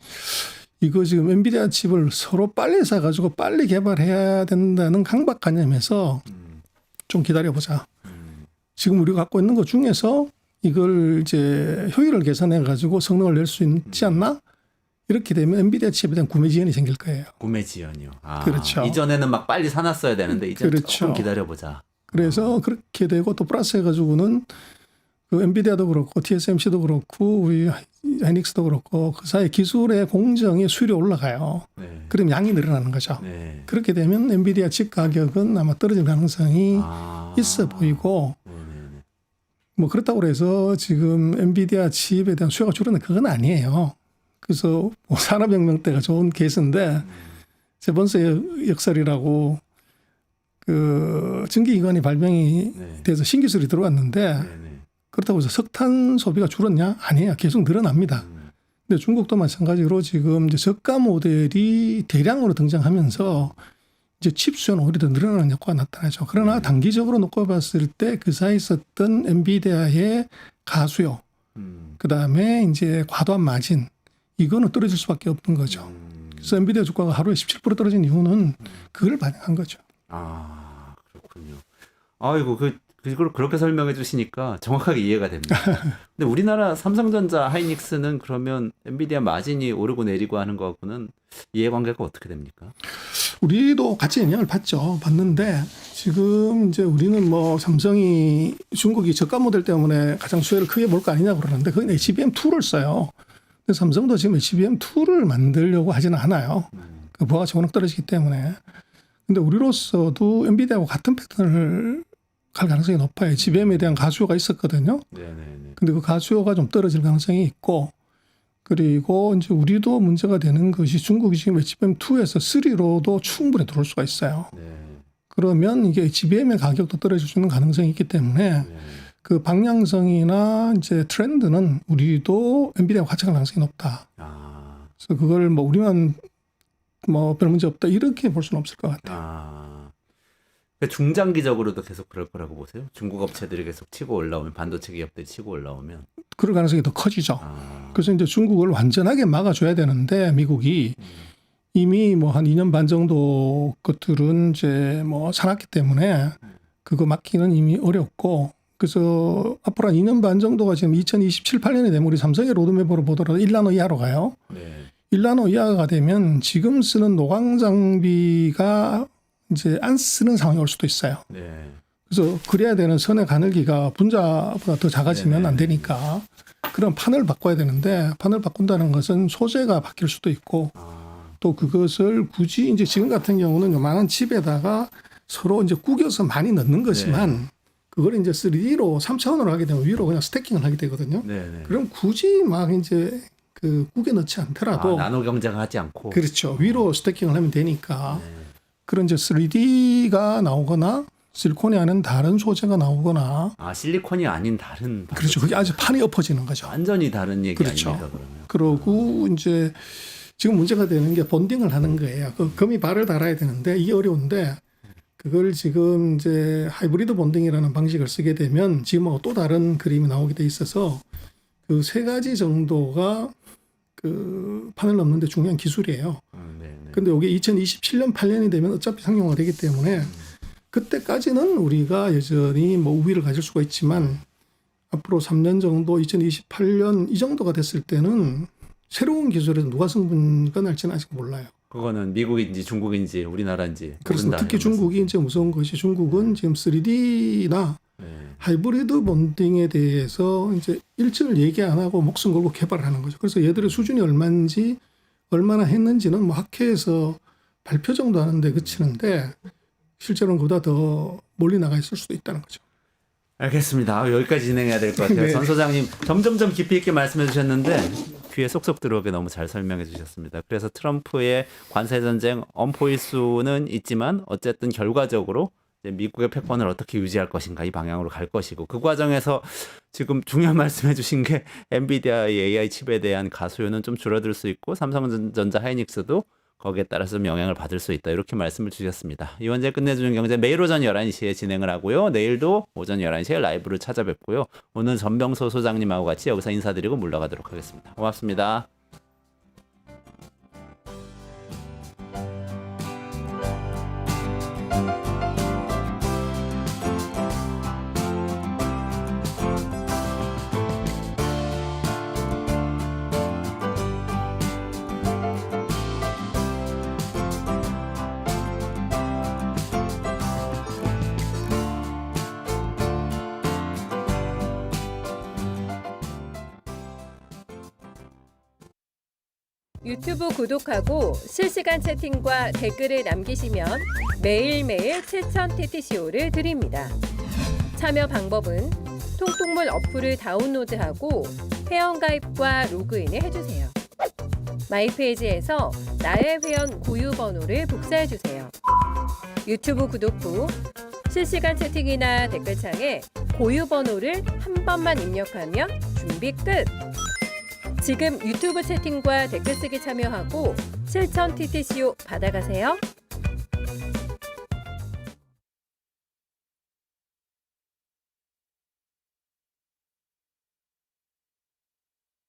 이거 지금 엔비디아 칩을 서로 빨리 사가지고 빨리 개발해야 된다는 강박관념에서 좀 기다려보자. 지금 우리가 갖고 있는 것 중에서 이걸 이제 효율을 개선해 가지고 성능을 낼 수 있지 않나? 이렇게 되면 엔비디아 칩에 대한 구매 지연이 생길 거예요. 구매 지연이요. 아, 그렇죠. 이전에는 막 빨리 사놨어야 되는데 이제 그렇죠. 조금 기다려보자. 그래서 그렇게 되고 또 플러스 해가지고는 그 엔비디아도 그렇고 TSMC도 그렇고 우리 하이닉스도 그렇고 그 사이 기술의 공정이 수율이 올라가요. 네. 그럼 양이 늘어나는 거죠. 네. 그렇게 되면 엔비디아 칩 가격은 아마 떨어질 가능성이 아. 있어 보이고 네네네. 뭐 그렇다고 해서 지금 엔비디아 칩에 대한 수요가 줄어드는 그건 아니에요. 그래서 뭐 산업혁명 때가 좋은 케이스인데 세 번째 역설이라고 그 전기기관이 발명이 네. 돼서 신기술이 들어왔는데 네네. 그렇다고 해서 석탄 소비가 줄었냐? 아니에요. 계속 늘어납니다. 근데 중국도 마찬가지로 지금 이제 저가 모델이 대량으로 등장하면서 이제 칩 수요는 오히려 더 늘어나는 효과가 나타나죠. 그러나 단기적으로 놓고 봤을 때 그 사이 있었던 엔비디아의 가수요, 그 다음에 이제 과도한 마진, 이거는 떨어질 수밖에 없는 거죠. 그래서 엔비디아 주가가 하루에 17% 떨어진 이유는 그걸 반영한 거죠. 아, 그렇군요. 아이고, 그걸 그렇게 설명해 주시니까 정확하게 이해가 됩니다. 근데 우리나라 삼성전자, 하이닉스는 그러면 엔비디아 마진이 오르고 내리고 하는 거하고는 이해관계가 어떻게 됩니까? 우리도 같이 영향을 봤는데 지금 이제 우리는 뭐 삼성이 중국이 저가 모델 때문에 가장 수혜를 크게 볼 거 아니냐 그러는데 그건 HBM2를 써요. 근데 삼성도 지금 HBM2를 만들려고 하지는 않아요. 그 부하가치가 워낙 떨어지기 때문에. 근데 우리로서도 엔비디아하고 같은 패턴을 갈 가능성이 높아요. HBM에 대한 가수요가 있었거든요. 네네네. 근데 그 가수요가 좀 떨어질 가능성이 있고 그리고 이제 우리도 문제가 되는 것이 중국이 지금 HBM2에서 3로도 충분히 들어올 수가 있어요. 네. 그러면 이게 HBM의 가격도 떨어질 수 있는 가능성이 있기 때문에 네. 그 방향성이나 이제 트렌드는 우리도 엔비디아와 같이 갈 가능성이 높다. 아. 그래서 그걸 뭐 우리만 뭐 별 문제 없다 이렇게 볼 수는 없을 것 같아요. 아. 그러니까 중장기적으로도 계속 그럴 거라고 보세요? 중국 업체들이 계속 치고 올라오면 반도체 기업들이 치고 올라오면 그럴 가능성이 더 커지죠. 아. 그래서 이제 중국을 완전하게 막아줘야 되는데 미국이 이미 뭐 한 2년 반 정도 것들은 이제 뭐 사놨기 때문에 그거 막기는 이미 어렵고 그래서 앞으로 한 2년 반 정도가 지금 2027, 8년이 되면 우리 삼성의 로드맵으로 보더라도 1나노 이하로 가요. 네. 1나노 이하가 되면 지금 쓰는 노광 장비가 이제 안 쓰는 상황이 올 수도 있어요. 네. 그래서 그래야 되는 선의 가늘기가 분자보다 더 작아지면 안 되니까 그런 판을 바꿔야 되는데 판을 바꾼다는 것은 소재가 바뀔 수도 있고 아. 또 그것을 굳이 이제 지금 같은 경우는 요만한 칩에다가 서로 이제 구겨서 많이 넣는 거지만 그걸 이제 3D로 3차원으로 하게 되면 위로 그냥 스태킹을 하게 되거든요. 네네. 그럼 굳이 막 이제 그 구겨 넣지 않더라도 나노 경쟁하지 않고. 그렇죠. 위로 스태킹을 하면 되니까 네. 그런 이제 3D가 나오거나 실리콘이 아닌 다른 소재가 나오거나 아, 실리콘이 아닌 다른. 그렇죠. 그게 아주 판이 엎어지는 거죠. 완전히 다른 얘기 그렇죠. 아닙니까 그러면? 그러고 이제 지금 문제가 되는 게 본딩을 하는 거예요. 그 금이 발을 달아야 되는데 이게 어려운데 그걸 지금 이제 하이브리드 본딩이라는 방식을 쓰게 되면 지금하고 또 다른 그림이 나오게 돼 있어서 그 세 가지 정도가 그 판을 넘는 데 중요한 기술이에요. 네네. 근데 이게 2027년 8년이 되면 어차피 상용화 되기 때문에 그때까지는 우리가 여전히 뭐 우위를 가질 수가 있지만 앞으로 3년 정도 2028년 이 정도가 됐을 때는 새로운 기술에서 누가 승부가 날지는 아직 몰라요. 그거는 미국인지 중국인지 우리나라인지 그렇습니다. 특히 중국이 이제 무서운 것이 중국은 지금 3D나 네. 하이브리드 본딩에 대해서 이제 일정을 얘기 안 하고 목숨 걸고 개발을 하는 거죠. 그래서 얘들의 수준이 얼마인지 얼마나 했는지는 뭐 학회에서 발표 정도 하는데 그치는데 실제로는 그보다 더 멀리 나가 있을 수도 있다는 거죠. 알겠습니다. 여기까지 진행해야 될 것 같아요. 네. 전 소장님 점점점 깊이 있게 말씀해 주셨는데 귀에 쏙쏙 들어오게 너무 잘 설명해 주셨습니다. 그래서 트럼프의 관세 전쟁 엄포일 수는 있지만 어쨌든 결과적으로 이제 미국의 패권을 어떻게 유지할 것인가 이 방향으로 갈 것이고 그 과정에서 지금 중요한 말씀해 주신 게 엔비디아의 AI 칩에 대한 가수요는 좀 줄어들 수 있고 삼성전자 하이닉스도 거기에 따라서 좀 영향을 받을 수 있다. 이렇게 말씀을 주셨습니다. 이원재 끝내주는 경제 매일 오전 11시에 진행을 하고요. 내일도 오전 11시에 라이브를 찾아뵙고요. 오늘 전병소 소장님하고 같이 여기서 인사드리고 물러가도록 하겠습니다. 고맙습니다. 유튜브 구독하고 실시간 채팅과 댓글을 남기시면 매일매일 7천 TTCO를 드립니다. 참여 방법은 통통물 어플을 다운로드하고 회원가입과 로그인을 해주세요. 마이페이지에서 나의 회원 고유 번호를 복사해주세요. 유튜브 구독 후 실시간 채팅이나 댓글창에 고유 번호를 한 번만 입력하면 준비 끝! 지금 유튜브 채팅과 댓글 쓰기 참여하고 7,000 TTCO 받아가세요.